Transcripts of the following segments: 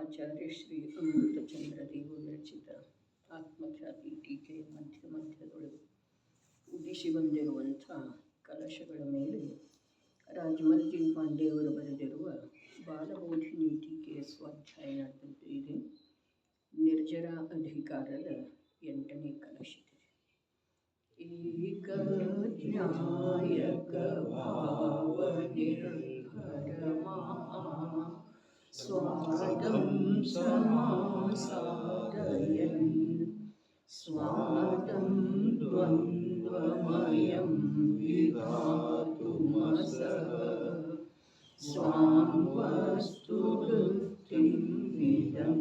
ಆಚಾರ್ಯ ಶ್ರೀ ಅಮೃತಚಂದ್ರ ದೇವ ವಿರಚಿತ ಆತ್ಮಖ್ಯಾತಿ ಟೀಕೆ ಮಧ್ಯದೊಳಗೆ ಉದಿಸಿ ಬಂದಿರುವಂಥ ಕಲಶಗಳ ಮೇಲೆ ರಾಜಮಲ್ಕಿ ಪಾಂಡೆಯವರು ಬರೆದಿರುವ ಬಾಲಬೋಧಿನಿ ಟೀಕೆಯ ಸ್ವಾಧ್ಯಾಯ ನಡೆದಿದೆ. ನಿರ್ಜರ ಅಧಿಕಾರದ 8ನೇ ಕಲಶಿದೆ. ಏಕ ಜ್ಞಾಯಕ ಭಾವ ನಿರ್ಭರಮಾ ಸ್ವಾದಂ ಸಮಾಸಾದಯನ್ ಸ್ವಾದಂ ದ್ವಂದ್ವಮಯಂ ವಿಧಾತುಮಸಃ ಸ್ವಾಂ ವಸ್ತುವೃತ್ತಿಂ ವಿದಂ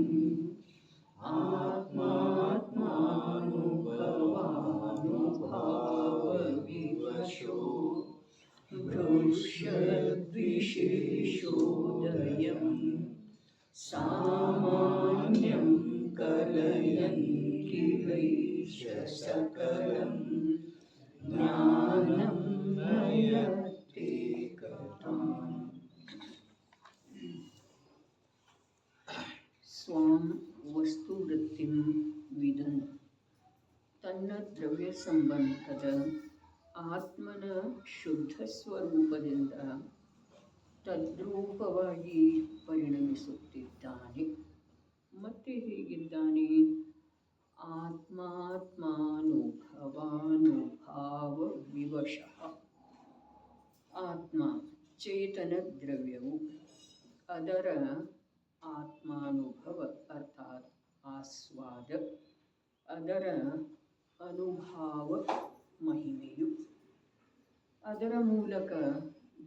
ಆತ್ಮಾತ್ಮಾನುಭವಾನುಭಾವವಿವಶೋ ಭೃಶ್ಯದ್ವಿಶೇಷೋದಯಂ ಸಾಮಾನ್ಯಂ ಕಲಯಂತಿವೈಷ ಸಕಲಂ ಜ್ಞಾನಂ ನಯತೆ ಕಥಾಂ. ಸ್ವಾಂ ವಸ್ತುವೃತ್ತಿಂ ವಿದನ್, ತನ್ನ ದ್ರವ್ಯ ಸಂಬಂಧದ ಆತ್ಮನ ಶುದ್ಧ ಸ್ವರೂಪದಿಂದ ತದ್ರೂಪವಾಗಿ ಪರಿಣಮಿಸುತ್ತಿದ್ದಾನೆ. ಮತ್ತೆ ಹೇಗಿದ್ದಾನೆ? ಆತ್ಮಾತ್ಮಾನುಭವಾನುಭಾವ ವಿವಶಃ. ಆತ್ಮ ಚೇತನ ದ್ರವ್ಯವು, ಅದರ ಆತ್ಮಾನುಭವ ಅರ್ಥಾತ್ ಆಸ್ವಾದ, ಅದರ ಅನುಭಾವ ಮಹಿಮೆಯು ಅದರ ಮೂಲಕ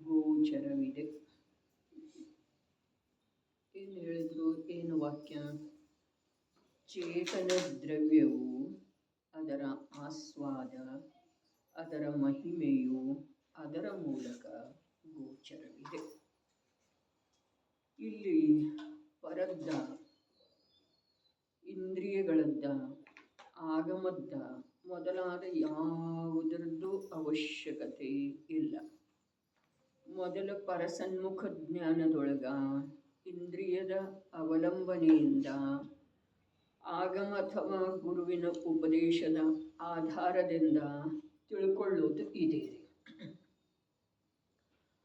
ಗೋಚರವಿದೆ. ಏನು ಹೇಳಿದ್ರು? ಏನು ವಾಕ್ಯ? ಚೇತನ ದ್ರವ್ಯವು, ಅದರ ಆಸ್ವಾದ, ಅದರ ಮಹಿಮೆಯು ಅದರ ಮೂಲಕ ಗೋಚರವಿದೆ. ಇಲ್ಲಿ ಪರದ್ದ, ಇಂದ್ರಿಯಗಳದ್ದ, ಆಗಮದ್ದ ಮೊದಲಾದ ಯಾವುದರದ್ದು ಅವಶ್ಯಕತೆ ಇಲ್ಲ. ಮೊದಲ ಪರಸನ್ಮುಖ ಜ್ಞಾನದೊಳಗ ಇಂದ್ರಿಯದ ಅವಲಂಬನೆಯಿಂದ ಆಗಮ ಅಥವಾ ಗುರುವಿನ ಉಪದೇಶದ ಆಧಾರದಿಂದ ತಿಳ್ಕೊಳ್ಳೋದು ಇದೆ.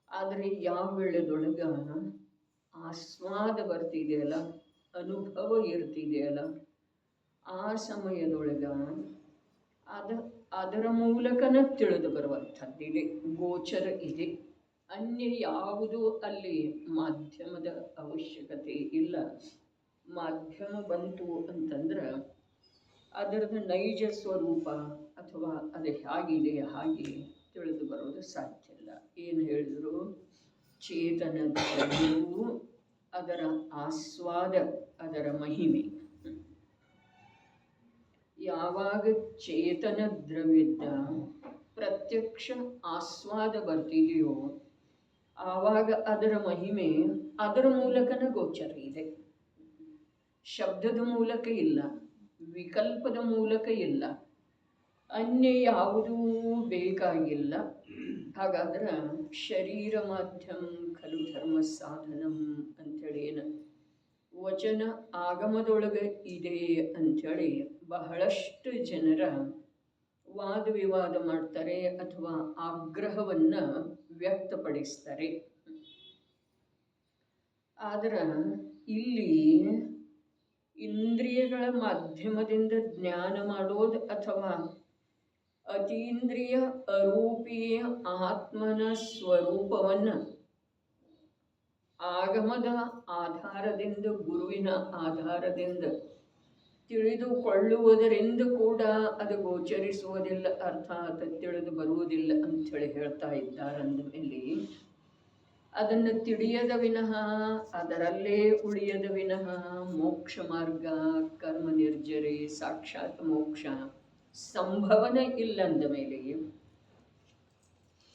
ಆದರೆ ಯಾವ ವೇಳೆದೊಳಗ ಆಸ್ವಾದ ಬರ್ತಿದೆಯಲ್ಲ, ಅನುಭವ ಇರ್ತಿದೆಯಲ್ಲ, ಆ ಸಮಯದೊಳಗ ಅದರ ಮೂಲಕನ ತಿಳಿದು ಬರುವಂಥದ್ದಿದೆ, ಗೋಚರ ಇದೆ. ಅನ್ಯ ಯಾವುದೂ ಅಲ್ಲಿ ಮಾಧ್ಯಮದ ಅವಶ್ಯಕತೆ ಇಲ್ಲ. ಮಾಧ್ಯಮ ಬಂತು ಅಂತಂದ್ರೆ ಅದರದ್ದು ನೈಜ ಸ್ವರೂಪ ಅಥವಾ ಅದು ಹೇಗಿದೆ ಹಾಗೆ ತಿಳಿದು ಬರೋದು ಸಾಧ್ಯ ಇಲ್ಲ. ಏನು ಹೇಳಿದ್ರು? ಚೇತನ ದ್ರವ್ಯವು, ಅದರ ಆಸ್ವಾದ, ಅದರ ಮಹಿಮೆ. ಯಾವಾಗ ಚೇತನ ದ್ರವ್ಯದ ಪ್ರತ್ಯಕ್ಷ ಆಸ್ವಾದ ಬರ್ತಿದೆಯೋ ಆವಾಗ ಅದರ ಮಹಿಮೆ ಅದರ ಮೂಲಕನ ಗೋಚರ ಇದೆ. ಶಬ್ದದ ಮೂಲಕ ಇಲ್ಲ, ವಿಕಲ್ಪದ ಮೂಲಕ ಇಲ್ಲ, ಅನ್ಯ ಯಾವುದೂ ಬೇಕಾಗಿಲ್ಲ. ಹಾಗಾದ್ರೆ ಶರೀರ ಮಾಧ್ಯಮ ಖಲು ಧರ್ಮ ಸಾಧನಂ ಅಂಥೇಳಿ ಏನು ವಚನ ಆಗಮದೊಳಗೆ ಇದೆ ಅಂಥೇಳಿ ಬಹಳಷ್ಟು ಜನರ ವಾದ ವಿವಾದ ಮಾಡ್ತಾರೆ ಅಥವಾ ಆಗ್ರಹವನ್ನು ವ್ಯಕ್ತಪಡಿಸ್ತಾರೆ. ಆದ್ರೆ ಇಲ್ಲಿ ಇಂದ್ರಿಯಗಳ ಮಾಧ್ಯಮದಿಂದ ಜ್ಞಾನ ಮಾಡೋದು ಅಥವಾ ಅತೀಂದ್ರಿಯ ಅರೂಪಿಯ ಆತ್ಮನ ಸ್ವರೂಪವನ್ನು ಆಗಮದ ಆಧಾರದಿಂದ, ಗುರುವಿನ ಆಧಾರದಿಂದ ತಿಳಿದುಕೊಳ್ಳುವುದರಿಂದ ಕೂಡ ಅದು ಗೋಚರಿಸುವುದಿಲ್ಲ, ಅರ್ಥಾತ್ ತಿಳಿದು ಬರುವುದಿಲ್ಲ ಅಂಥೇಳಿ ಹೇಳ್ತಾ ಇದ್ದಾರಂದ ಮೇಲೆ ಅದನ್ನು ತಿಳಿಯದ ವಿನಃ, ಅದರಲ್ಲೇ ಉಳಿಯದ ವಿನಃ ಮೋಕ್ಷ ಮಾರ್ಗ, ಕರ್ಮ ನಿರ್ಜರೆ, ಸಾಕ್ಷಾತ್ ಮೋಕ್ಷ ಸಂಭವನ ಇಲ್ಲಂದ ಮೇಲೆ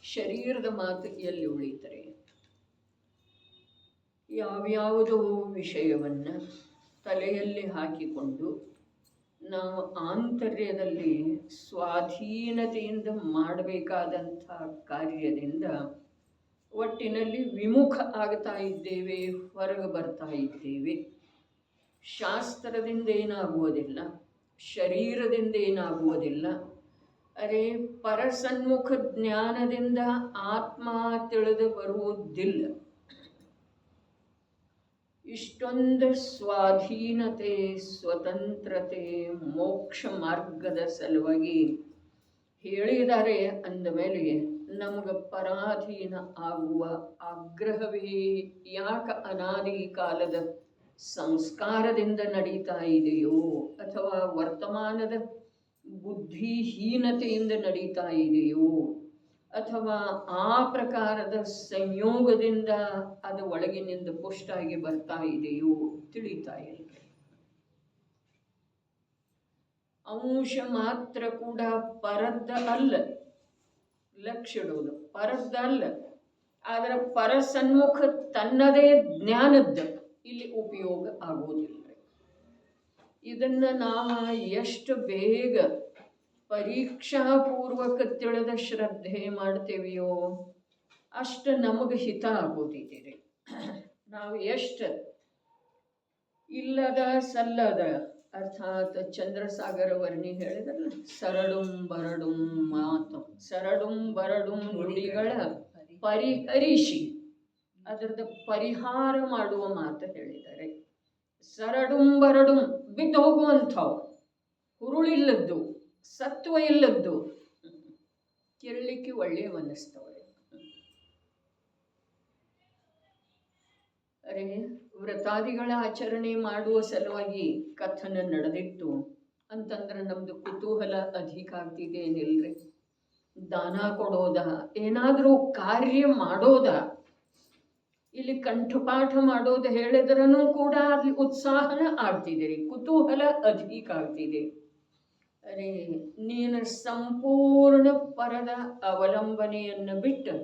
ಶರೀರದ ಮಾತು ಎಲ್ಲಿ ಉಳಿತಾರೆ? ಯಾವ್ಯಾವುದೋ ವಿಷಯವನ್ನು ತಲೆಯಲ್ಲಿ ಹಾಕಿಕೊಂಡು ನಾವು ಆಂತರ್ಯದಲ್ಲಿ ಸ್ವಾಧೀನತೆಯಿಂದ ಮಾಡಬೇಕಾದಂಥ ಕಾರ್ಯದಿಂದ ಒಟ್ಟಿನಲ್ಲಿ ವಿಮುಖ ಆಗ್ತಾ ಇದ್ದೇವೆ, ಹೊರಗೆ ಬರ್ತಾ ಇದ್ದೇವೆ. ಶಾಸ್ತ್ರದಿಂದ ಏನಾಗುವುದಿಲ್ಲ, ಶರೀರದಿಂದ ಏನಾಗುವುದಿಲ್ಲ. ಅರೆ ಪರಸನ್ಮುಖ ಜ್ಞಾನದಿಂದ ಆತ್ಮ ತಿಳಿದು ಬರುವುದಿಲ್ಲ. ಇಷ್ಟೊಂದು ಸ್ವಾಧೀನತೆ, ಸ್ವತಂತ್ರತೆ, ಮೋಕ್ಷ ಮಾರ್ಗದ ಸಲುವಾಗಿ ಹೇಳಿದ್ದಾರೆ ಅಂದಮೇಲೆ ನಮಗೆ ಪರಾಧೀನ ಆಗುವ ಆಗ್ರಹವೇ ಯಾಕೆ ಅನಾದಿ ಕಾಲದ ಸಂಸ್ಕಾರದಿಂದ ನಡೀತಾ ಇದೆಯೋ ಅಥವಾ ವರ್ತಮಾನದ ಬುದ್ಧಿಹೀನತೆಯಿಂದ ನಡೀತಾ ಇದೆಯೋ ಅಥವಾ ಆ ಪ್ರಕಾರದ ಸಂಯೋಗದಿಂದ ಅದು ಒಳಗಿನಿಂದ ಪುಷ್ಟಾಗಿ ಬರ್ತಾ ಇದೆಯೋ ತಿಳಿತಾ ಇಲ್ಲ. ಅಂಶ ಮಾತ್ರ ಕೂಡ ಪರದ್ದ ಅಲ್ಲ, ಲಕ್ಷ್ಯ ಇಡುವುದು ಪರದ್ದ ಅಲ್ಲ. ಆದರೆ ಪರಸನ್ಮುಖ ತನ್ನದೇ ಜ್ಞಾನದ ಇಲ್ಲಿ ಉಪಯೋಗ ಆಗುವುದಿಲ್ಲ. ಇದನ್ನು ನಾವು ಎಷ್ಟು ಬೇಗ ಪರೀಕ್ಷಾಪೂರ್ವಕ ತಿಳಿದ ಶ್ರದ್ಧೆ ಮಾಡ್ತೇವೆಯೋ ಅಷ್ಟು ನಮಗೆ ಹಿತ ಆಗೋದಿದೆ. ನಾವು ಎಷ್ಟು ಇಲ್ಲದ ಸಲ್ಲದ ಅರ್ಥಾತ್ ಚಂದ್ರಸಾಗರ ವರ್ಣಿ ಹೇಳಿದ್ರಲ್ಲ, ಸರಡುಂ ಬರಡುಂ ಮಾತು, ಸರಡುಂ ಬರಡುಂ ನುಡಿಗಳ ಪರಿಹರಿಸಿ ಅದರದ ಪರಿಹಾರ ಮಾಡುವ ಮಾತು ಹೇಳಿದ್ದಾರೆ. ಸರಡುಂ ಬರಡುಂ ಬಿದ್ದು ಹೋಗುವಂಥವು, ಹುರುಳಿಲ್ಲದ್ದು, ಸತ್ವ ಇಲ್ಲದ್ದು, ಕೇಳಲಿಕ್ಕೆ ಒಳ್ಳೆಯ ಮನಸ್ತವೆ. ಅರೆ ವ್ರತಾದಿಗಳ ಆಚರಣೆ ಮಾಡುವ ಸಲುವಾಗಿ ಕಥನ ನಡೆದಿತ್ತು ಅಂತಂದ್ರೆ ನಮ್ದು ಕುತೂಹಲ ಅಧಿಕ ಆಗ್ತಿದೆ ಏನಿಲ್ರಿ. ದಾನ ಕೊಡೋದ, ಏನಾದರೂ ಕಾರ್ಯ ಮಾಡೋದ, ಇಲ್ಲಿ ಕಂಠಪಾಠ ಮಾಡೋದು ಹೇಳಿದ್ರೂ ಕೂಡ ಅಲ್ಲಿ ಉತ್ಸಾಹನ ಆಗ್ತಿದೆ, ಕುತೂಹಲ ಅಧಿಕ ಆಗ್ತಿದೆ. ಅರೆ ನೀನು ಸಂಪೂರ್ಣ ಪರದ ಅವಲಂಬನೆಯನ್ನು ಬಿಟ್ಟು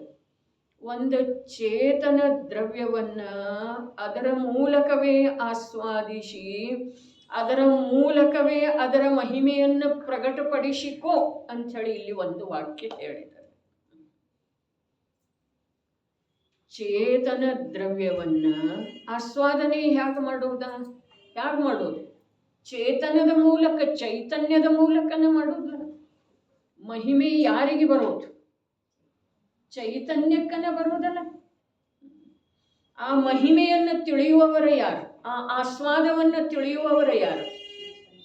ಒಂದು ಚೇತನ ದ್ರವ್ಯವನ್ನ ಅದರ ಮೂಲಕವೇ ಆಸ್ವಾದಿಸಿ ಅದರ ಮೂಲಕವೇ ಅದರ ಮಹಿಮೆಯನ್ನು ಪ್ರಕಟಪಡಿಸಿಕೋ ಅಂಥೇಳಿ ಇಲ್ಲಿ ಒಂದು ವಾಕ್ಯ ಹೇಳಿದ್ದಾರೆ. ಚೇತನ ದ್ರವ್ಯವನ್ನ ಆಸ್ವಾದನೆ ಹೇಗೆ ಮಾಡೋದು? ಚೇತನದ ಮೂಲಕ, ಚೈತನ್ಯದ ಮೂಲಕನ ಮಾಡೋದು. ಮಹಿಮೆ ಯಾರಿಗೆ ಬರೋದು? ಚೈತನ್ಯಕ್ಕನ ಬರೋದಲ್ಲ. ಆ ಮಹಿಮೆಯನ್ನು ತಿಳಿಯುವವರ ಯಾರು? ಆ ಆಸ್ವಾದವನ್ನು ತಿಳಿಯುವವರ ಯಾರು?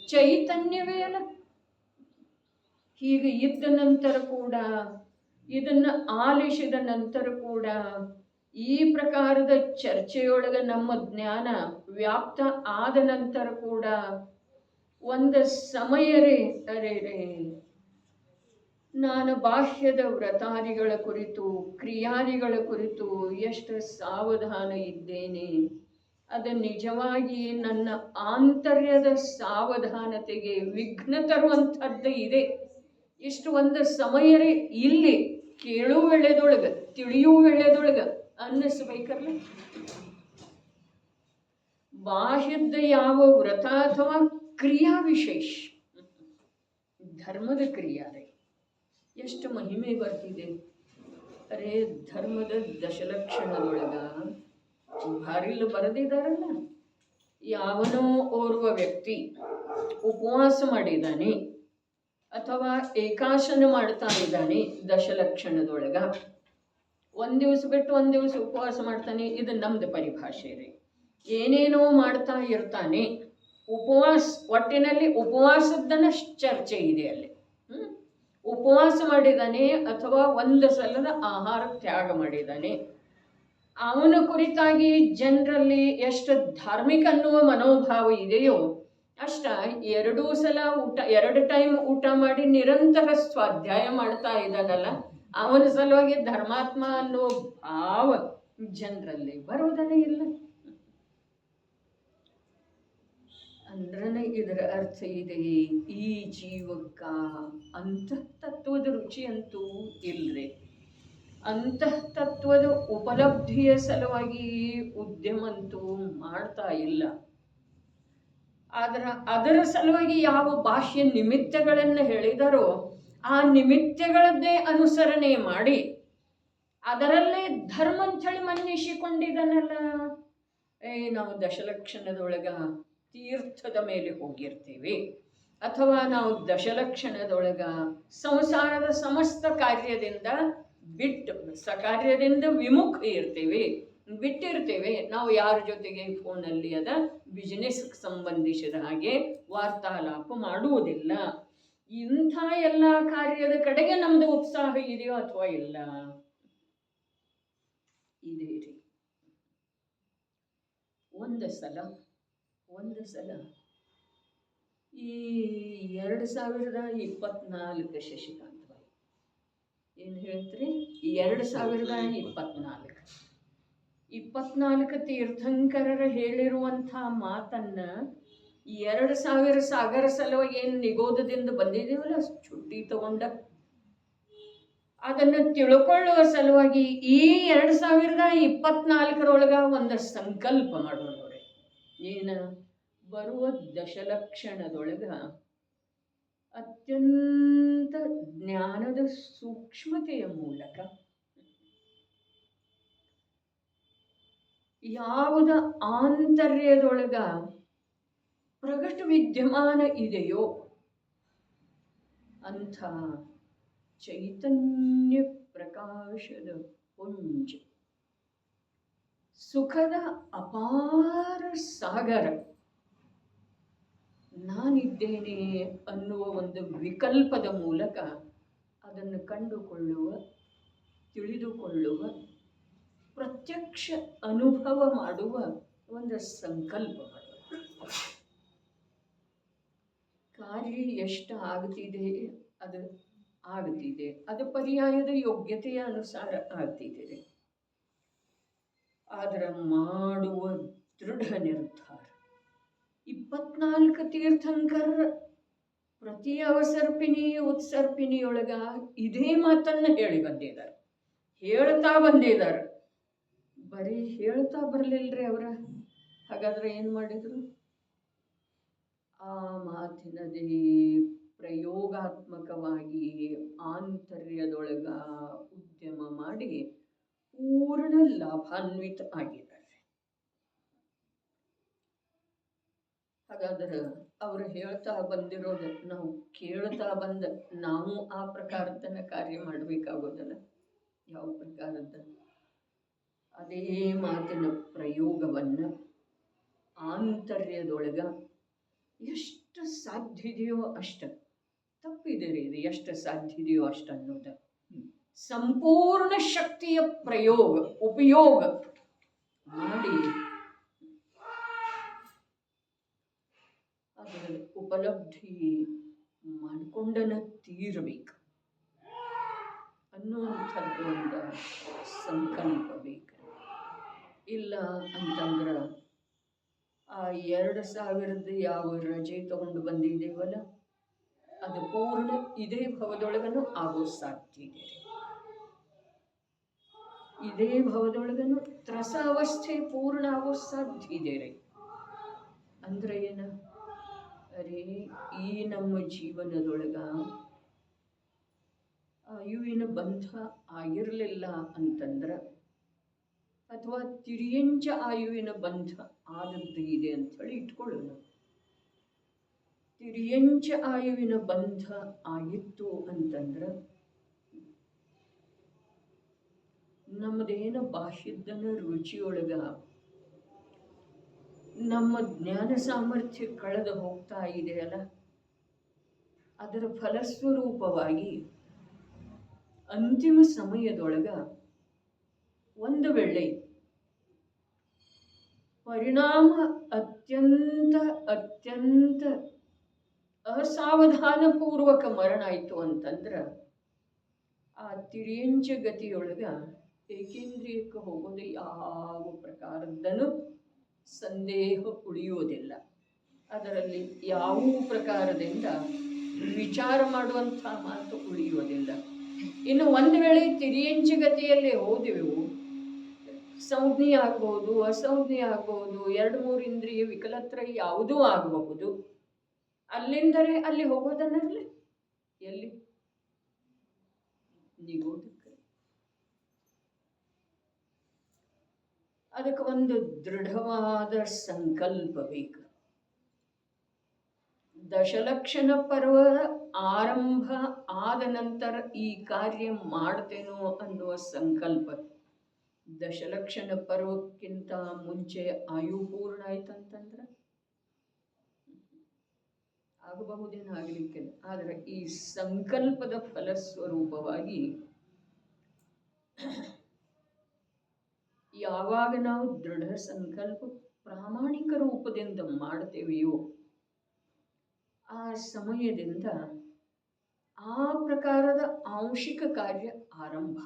ಚೈತನ್ಯವೇ ಅಲ್ಲ. ಹೀಗೆ ಇದ್ದ ನಂತರ ಕೂಡ, ಇದನ್ನು ಆಲಿಸಿದ ನಂತರ ಕೂಡ ಈ ಪ್ರಕಾರದ ಚರ್ಚೆಯೊಳಗೆ ನಮ್ಮ ಜ್ಞಾನ ವ್ಯಾಪ್ತ ಆದ ನಂತರ ಕೂಡ ಒಂದು ಸಮಯರೇ ಅರೆ ನಾನು ಬಾಹ್ಯದ ವ್ರತಾದಿಗಳ ಕುರಿತು, ಕ್ರಿಯಾದಿಗಳ ಕುರಿತು ಎಷ್ಟು ಸಾವಧಾನ ಇದ್ದೇನೆ, ಅದು ನಿಜವಾಗಿ ನನ್ನ ಆಂತರ್ಯದ ಸಾವಧಾನತೆಗೆ ವಿಘ್ನ ತರುವಂಥದ್ದು ಇದೆ. ಇಷ್ಟು ಒಂದು ಸಮಯರೇ ಇಲ್ಲಿ ಕೇಳುವ ವೇಳೆದೊಳಗೆ, ತಿಳಿಯುವ ವೇಳೆದೊಳಗೆ ಅನ್ನಿಸ್ಬೇಕಲ್ಲ. ಬಾಹ್ಯದ ಯಾವ ವ್ರತ ಅಥವಾ ಕ್ರಿಯಾ ವಿಶೇಷ, ಧರ್ಮದ ಕ್ರಿಯಾರೆ ಎಷ್ಟು ಮಹಿಮೆ ಬರ್ತಿದೆ. ಅರೆ ಧರ್ಮದ ದಶಲಕ್ಷಣದೊಳಗ ಭಾರಿಲ್ ಬರೆದಿದ್ದಾರಲ್ಲ, ಯಾವನೋ ಓರ್ವ ವ್ಯಕ್ತಿ ಉಪವಾಸ ಮಾಡಿದ್ದಾನೆ ಅಥವಾ ಏಕಾಸನ ಮಾಡ್ತಾ ಇದ್ದಾನೆ ದಶಲಕ್ಷಣದೊಳಗ, ಒಂದು ದಿವಸ ಬಿಟ್ಟು ಒಂದು ದಿವಸ ಉಪವಾಸ ಮಾಡ್ತಾನೆ. ಇದು ನಮ್ದು ಪರಿಭಾಷೆ ರೀ. ಏನೇನೋ ಮಾಡ್ತಾ ಇರ್ತಾನೆ. ಉಪವಾಸ, ಒಟ್ಟಿನಲ್ಲಿ ಉಪವಾಸದ್ದನ್ನ ಚರ್ಚೆ ಇದೆ ಅಲ್ಲಿ. ಉಪವಾಸ ಮಾಡಿದ್ದಾನೆ ಅಥವಾ ಒಂದು ಸಲದ ಆಹಾರ ತ್ಯಾಗ ಮಾಡಿದ್ದಾನೆ. ಅವನ ಕುರಿತಾಗಿ ಜನರಲ್ಲಿ ಎಷ್ಟು ಧಾರ್ಮಿಕ ಅನ್ನುವ ಮನೋಭಾವ ಇದೆಯೋ ಅಷ್ಟ 2 ಸಲ ಊಟ, 2 ಟೈಮ್ ಊಟ ಮಾಡಿ ನಿರಂತರ ಸ್ವಾಧ್ಯಾಯ ಮಾಡ್ತಾ ಇದ್ದಾನಲ್ಲ, ಅವನ ಸಲುವಾಗಿ ಧರ್ಮಾತ್ಮ ಅನ್ನೋ ಭಾವ ಜನರಲ್ಲಿ ಬರೋದನ್ನೇ ಇಲ್ಲ. ಅಂದ್ರೆ ಇದರ ಅರ್ಥ ಇದೆ, ಈ ಜೀವಕ್ಕ ಅಂತಃತತ್ವದ ರುಚಿ ಅಂತೂ ಇಲ್ರಿ. ಅಂತಃತತ್ವದ ಉಪಲಬ್ಧಿಯ ಸಲುವಾಗಿ ಉದ್ಯಮ ಅಂತೂ ಮಾಡ್ತಾ ಇಲ್ಲ. ಆದ್ರೆ ಅದರ ಸಲುವಾಗಿ ಯಾವ ಬಾಹ್ಯ ನಿಮಿತ್ತಗಳನ್ನು ಹೇಳಿದಾರೋ ಆ ನಿಮಿತ್ತಗಳದ್ದೇ ಅನುಸರಣೆ ಮಾಡಿ ಅದರಲ್ಲೇ ಧರ್ಮ ಅಂಥೇಳಿ ಮನ್ನಿಸಿಕೊಂಡಿದ್ದಾನಲ್ಲ. ನಾವು ದಶಲಕ್ಷಣದೊಳಗ ತೀರ್ಥದ ಮೇಲೆ ಹೋಗಿರ್ತೇವೆ, ಅಥವಾ ನಾವು ದಶಲಕ್ಷಣದೊಳಗ ಸಂಸಾರದ ಸಮಸ್ತ ಕಾರ್ಯದಿಂದ ಕಾರ್ಯದಿಂದ ವಿಮುಖ ಇರ್ತೇವೆ, ಬಿಟ್ಟಿರ್ತೇವೆ. ನಾವು ಯಾರ ಜೊತೆಗೆ ಫೋನಲ್ಲಿ ಬಿಸ್ನೆಸ್ಗೆ ಸಂಬಂಧಿಸಿದ ಹಾಗೆ ವಾರ್ತಾಲಾಪ ಮಾಡುವುದಿಲ್ಲ. ಇಂಥ ಎಲ್ಲ ಕಾರ್ಯದ ಕಡೆಗೆ ನಮ್ದು ಉತ್ಸಾಹ ಇದೆಯೋ ಅಥವಾ ಇಲ್ಲ? ಇದೇ ರೀ. ಒಂದು ಸಲ ಈ 2024 ಶಶಿಕಾಂತ್ ಬಾಯಿ ಏನು ಹೇಳ್ತೀರಿ? 2024 ತೀರ್ಥಂಕರರ ಹೇಳಿರುವಂಥ ಮಾತನ್ನ 2000 ಸಾಗರ ಸಲುವಾಗಿ ಏನು ನಿಗೋಧದಿಂದ ಬಂದಿದ್ದೀವಲ್ಲ, ಚುಟ್ಟಿ ತಗೊಂಡ ಅದನ್ನು ತಿಳ್ಕೊಳ್ಳುವ ಸಲುವಾಗಿ ಈ 2024 ಒಂದು ಸಂಕಲ್ಪ ಮಾಡೋಣ ನೋಡಿ. ಏನು? ಬರುವ ದಶಲಕ್ಷಣದೊಳಗ ಅತ್ಯಂತ ಜ್ಞಾನದ ಸೂಕ್ಷ್ಮತೆಯ ಮೂಲಕ ಯಾವುದ ಆಂತರ್ಯದೊಳಗ ಪ್ರಗಟ ವಿದ್ಯಮಾನ ಇದೆಯೋ ಅಂಥ ಚೈತನ್ಯ ಪ್ರಕಾಶದ ಪುಂಜ, ಸುಖದ ಅಪಾರ ಸಾಗರ ನಾನಿದ್ದೇನೆ ಅನ್ನುವ ಒಂದು ವಿಕಲ್ಪದ ಮೂಲಕ ಅದನ್ನು ಕಂಡುಕೊಳ್ಳುವ, ತಿಳಿದುಕೊಳ್ಳುವ, ಪ್ರತ್ಯಕ್ಷ ಅನುಭವ ಮಾಡುವ ಒಂದು ಸಂಕಲ್ಪ ಮಾಡುವ. ಕಾರ್ಯ ಎಷ್ಟು ಆಗ್ತಿದೆ ಅದು ಆಗ್ತಿದೆ, ಅದು ಪರ್ಯಾಯದ ಯೋಗ್ಯತೆಯ ಅನುಸಾರ ಆಗ್ತಿದೆ. ಆದರೆ ಮಾಡುವ ದೃಢ ನಿರ್ಧಾರ 24 ತೀರ್ಥಂಕರರ ಪ್ರತಿ ಅವಸರ್ಪಿಣಿ ಉತ್ಸರ್ಪಿಣಿಯೊಳಗ ಇದೇ ಮಾತನ್ನು ಹೇಳಿ ಬಂದಿದ್ದಾರೆ, ಹೇಳ್ತಾ ಬಂದಿದ್ದಾರೆ. ಬರೀ ಹೇಳ್ತಾ ಬರಲಿಲ್ಲರಿ ಅವರ. ಹಾಗಾದ್ರೆ ಏನು ಮಾಡಿದ್ರು? ಆ ಮಾತಿನದೇ ಪ್ರಯೋಗಾತ್ಮಕವಾಗಿ ಆಂತರ್ಯದೊಳಗ ಉದ್ಯಮ ಮಾಡಿ ಪೂರ್ಣ ಲಾಭಾನ್ವಿತ ಆಗಿದ್ದಾರೆ. ಹಾಗಾದ್ರೆ ಅವರು ಹೇಳ್ತಾ ಬಂದಿರೋದು ನಾವು ಕೇಳ್ತಾ ಬಂದ ನಾವು ಆ ಪ್ರಕಾರದನ್ನ ಕಾರ್ಯ ಮಾಡಬೇಕಾಗೋದಲ್ಲ. ಯಾವ ಪ್ರಕಾರದ? ಅದೇ ಮಾತಿನ ಪ್ರಯೋಗವನ್ನ ಆಂತರ್ಯದೊಳಗ ಎಷ್ಟು ಸಾಧ್ಯ ಇದೆಯೋ ಅಷ್ಟು, ತಪ್ಪಿದೆ ರೀ ಇದು, ಎಷ್ಟು ಸಾಧ್ಯ ಇದೆಯೋ ಅಷ್ಟು ಅನ್ನೋದು ಸಂಪೂರ್ಣ ಶಕ್ತಿಯ ಉಪಯೋಗ ಮಾಡಿ ಅದರ ಉಪಲಬ್ಧಿ ಮಾಡಿಕೊಂಡನ ತೀರಬೇಕು ಅನ್ನುವಂಥದ್ದು ಒಂದು ಸಂಕಲ್ಪ ಬೇಕು. ಇಲ್ಲ ಅಂತಂದ್ರೆ ಆ 2000 ಯಾವ ರಜೆ ತಗೊಂಡು ಬಂದಿದ್ದೇವಲ್ಲ ಅದು ಪೂರ್ಣ ಇದೇ ಭವದೊಳಗನು ಆಗೋ ಸಾಧ್ಯ ಇದೆ. ಇದೇ ಭವದೊಳಗನು ತ್ರಸ ಅವಸ್ಥೆ ಪೂರ್ಣ ಆಗೋ ಸಾಧ್ಯ ಇದೆ ರೀ. ಅಂದ್ರೆ ಏನ? ಅರೆ ಈ ನಮ್ಮ ಜೀವನದೊಳಗ ಆಯುವಿನ ಬಂಧ ಆಗಿರಲಿಲ್ಲ ಅಂತಂದ್ರೆ, ಅಥವಾ ತಿರಿಯಂಚ ಆಯುವಿನ ಬಂಧ ಆದದ್ದು ಇದೆ ಅಂಥೇಳಿ ಇಟ್ಕೊಳ್ಳೋಣ. ತಿರಿಯಂಚ ಆಯುವಿನ ಬಂಧ ಆಗಿತ್ತು ಅಂತಂದ್ರೆ ನಮ್ಮದೇನು ಬಾಹ್ಯದ್ದನ ರುಚಿಯೊಳಗ ನಮ್ಮ ಜ್ಞಾನ ಸಾಮರ್ಥ್ಯ ಕಳೆದು ಹೋಗ್ತಾ ಇದೆಯಲ್ಲ, ಅದರ ಫಲಸ್ವರೂಪವಾಗಿ ಅಂತಿಮ ಸಮಯದೊಳಗ ಒಂದು ವೇಳೆ ಪರಿಣಾಮ ಅತ್ಯಂತ ಅಸಾವಧಾನಪೂರ್ವಕ ಮರಣ ಆಯಿತು ಅಂತಂದ್ರೆ ಆ ತಿರಿಯಂಚ ಗತಿಯೊಳಗ ಏಕೇಂದ್ರಿಯಕ್ಕೆ ಹೋಗೋದು ಯಾವ ಪ್ರಕಾರದನು ಸಂದೇಹ ಉಳಿಯುವುದಿಲ್ಲ. ಅದರಲ್ಲಿ ಯಾವ ಪ್ರಕಾರದಿಂದ ವಿಚಾರ ಮಾಡುವಂಥ ಮಾತು ಉಳಿಯುವುದಿಲ್ಲ. ಇನ್ನು ಒಂದು ವೇಳೆ ತಿರಿಯಂಚಗತಿಯಲ್ಲಿ ಹೋದೆವು, ಸಂಜ್ಞೆ ಆಗ್ಬೋದು, ಅಸಂಜ್ಞೆ ಆಗ್ಬೋದು, 2-3 ಇಂದ್ರಿಯ ವಿಕಲತ್ರ ಯಾವುದೂ ಆಗಬಹುದು. ಅಲ್ಲಿಂದರೆ ಅಲ್ಲಿ ಹೋಗೋದನ್ನಲ್ಲಿ ಎಲ್ಲಿ? ನಿಗೋದಕ್ಕೆ. ಅದಕ್ಕೆ ಒಂದು ದೃಢವಾದ ಸಂಕಲ್ಪ ಬೇಕು. ದಶಲಕ್ಷಣ ಪರ್ವ ಆರಂಭ ಆದ ನಂತರ ಈ ಕಾರ್ಯ ಮಾಡ್ತೇನೋ ಅನ್ನುವ ಸಂಕಲ್ಪ. ದಶಲಕ್ಷಣ ಪರ್ವಕ್ಕಿಂತ ಮುಂಚೆ ಆಯು ಪೂರ್ಣ ಆಯ್ತಂತಂದ್ರೆ ಆಗಬಹುದೇನೋ, ಆಗಲಿಕ್ಕಿಲ್ಲ. ಆದರೆ ಈ ಸಂಕಲ್ಪದ ಫಲಸ್ವರೂಪವಾಗಿ ಯಾವಾಗ ನಾವು ದೃಢ ಸಂಕಲ್ಪ ಪ್ರಾಮಾಣಿಕ ರೂಪದಿಂದ ಮಾಡ್ತೇವೆಯೋ ಆ ಸಮಯದಿಂದ ಆ ಪ್ರಕಾರದ ಆಂಶಿಕ ಕಾರ್ಯ ಆರಂಭ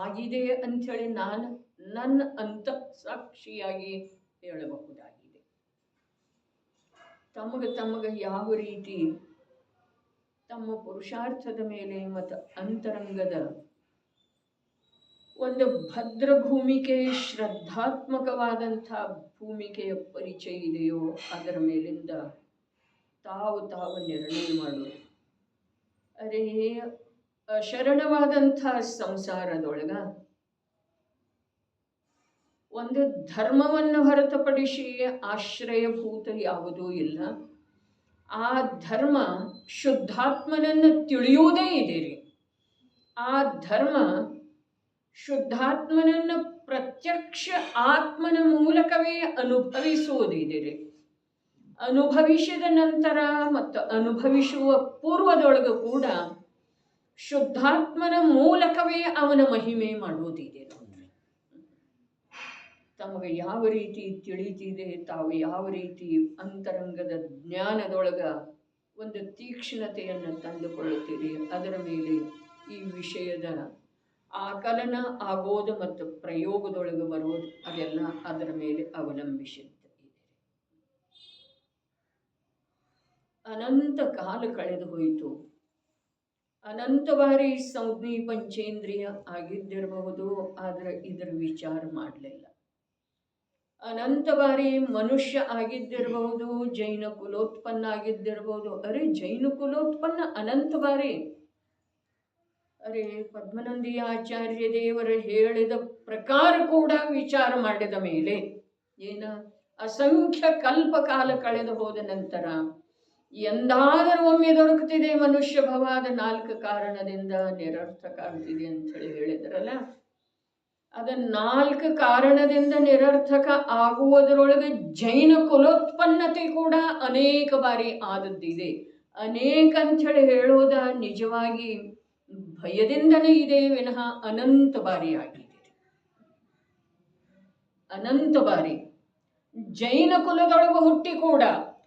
ಆಗಿದೆ ಅಂಥೇಳಿ ನಾನು ನನ್ನ ಅಂತ ಸಾಕ್ಷಿಯಾಗಿ ಹೇಳಬಹುದಾಗಿದೆ. ತಮಗೆ ಯಾವ ರೀತಿ ತಮ್ಮ ಪುರುಷಾರ್ಥದ ಮೇಲೆ ಮತ್ತು ಅಂತರಂಗದ ಒಂದು ಭದ್ರ ಭೂಮಿಕೆ, ಶ್ರದ್ಧಾತ್ಮಕವಾದಂಥ ಭೂಮಿಕೆಯ ಪರಿಚಯ ಇದೆಯೋ ಅದರ ಮೇಲಿಂದ ತಾವು ನಿರ್ಣಯ ಮಾಡೋದು. ಅರೇ ಶರಣವಾದಂಥ ಸಂಸಾರದೊಳಗ ಒಂದು ಧರ್ಮವನ್ನು ಹೊರತುಪಡಿಸಿ ಆಶ್ರಯಭೂತ ಯಾವುದೂ ಇಲ್ಲ. ಆ ಧರ್ಮ ಶುದ್ಧಾತ್ಮನನ್ನು ತಿಳಿಯುವುದೇ ಇದೆ ರೀ. ಆ ಧರ್ಮ ಶುದ್ಧಾತ್ಮನನ್ನು ಪ್ರತ್ಯಕ್ಷ ಆತ್ಮನ ಮೂಲಕವೇ ಅನುಭವಿಸುವುದಿದೆ ರೀ. ಅನುಭವಿಸಿದ ನಂತರ ಮತ್ತು ಅನುಭವಿಸುವ ಪೂರ್ವದೊಳಗೂ ಕೂಡ ಶುದ್ಧಾತ್ಮನ ಮೂಲಕವೇ ಅವನ ಮಹಿಮೆ ಮಾಡುವುದಿದೆ. ನೋಡ್ರಿ, ತಮಗೆ ಯಾವ ರೀತಿ ತಿಳಿತಿದೆ, ತಾವು ಯಾವ ರೀತಿ ಅಂತರಂಗದ ಜ್ಞಾನದೊಳಗ ಒಂದು ತೀಕ್ಷ್ಣತೆಯನ್ನು ತಂದುಕೊಳ್ಳುತ್ತೀರಿ, ಅದರ ಮೇಲೆ ಈ ವಿಷಯದ ಆಕಲನ ಆಗೋದು ಮತ್ತು ಪ್ರಯೋಗದೊಳಗೆ ಬರೋದು ಅದೆಲ್ಲ ಅದರ ಮೇಲೆ ಅವಲಂಬಿಸಿದೆ. ಅನಂತ ಕಾಲ ಕಳೆದು ಹೋಯಿತು. ಅನಂತ ಬಾರಿ ಸಂಜ್ಞಿ ಪಂಚೇಂದ್ರಿಯ ಆಗಿದ್ದಿರಬಹುದು, ಆದರೆ ಇದರ ವಿಚಾರ ಮಾಡಲಿಲ್ಲ. ಅನಂತ ಬಾರಿ ಮನುಷ್ಯ ಆಗಿದ್ದಿರಬಹುದು, ಜೈನ ಕುಲೋತ್ಪನ್ನ ಆಗಿದ್ದಿರಬಹುದು. ಅರೆ ಜೈನ ಕುಲೋತ್ಪನ್ನ ಅನಂತ ಬಾರಿ. ಅರೆ ಪದ್ಮನಂದಿ ಆಚಾರ್ಯ ದೇವರು ಹೇಳಿದ ಪ್ರಕಾರ ಕೂಡ ವಿಚಾರ ಮಾಡಿದ ಮೇಲೆ ಏನ ಅಸಂಖ್ಯ ಕಲ್ಪ ಕಾಲ ಕಳೆದು ಹೋದ ನಂತರ ಎಂದಾದರೂ ಒಮ್ಮೆ ದೊರಕುತ್ತಿದೆ ಮನುಷ್ಯ ಭವಾದ 4 ಕಾರಣದಿಂದ ನಿರರ್ಥಕ ಆಗ್ತಿದೆ ಅಂತ ಹೇಳಿದ್ರಲ್ಲ, ಅದ 4 ಕಾರಣದಿಂದ ನಿರರ್ಥಕ ಆಗುವುದರೊಳಗೆ ಜೈನ ಕುಲೋತ್ಪನ್ನತೆ ಕೂಡ ಅನೇಕ ಬಾರಿ ಆದದ್ದಿದೆ. ಅನೇಕ ಅಂಥೇಳಿ ಹೇಳೋದ ನಿಜವಾಗಿ ಭಯದಿಂದನೇ ಇದೆ ವಿನಃ ಅನಂತ ಬಾರಿ ಆಗಿದೆ. ಅನಂತ ಬಾರಿ ಜೈನ ಕುಲದೊಳಗೆ ಹುಟ್ಟಿ ಕೂಡ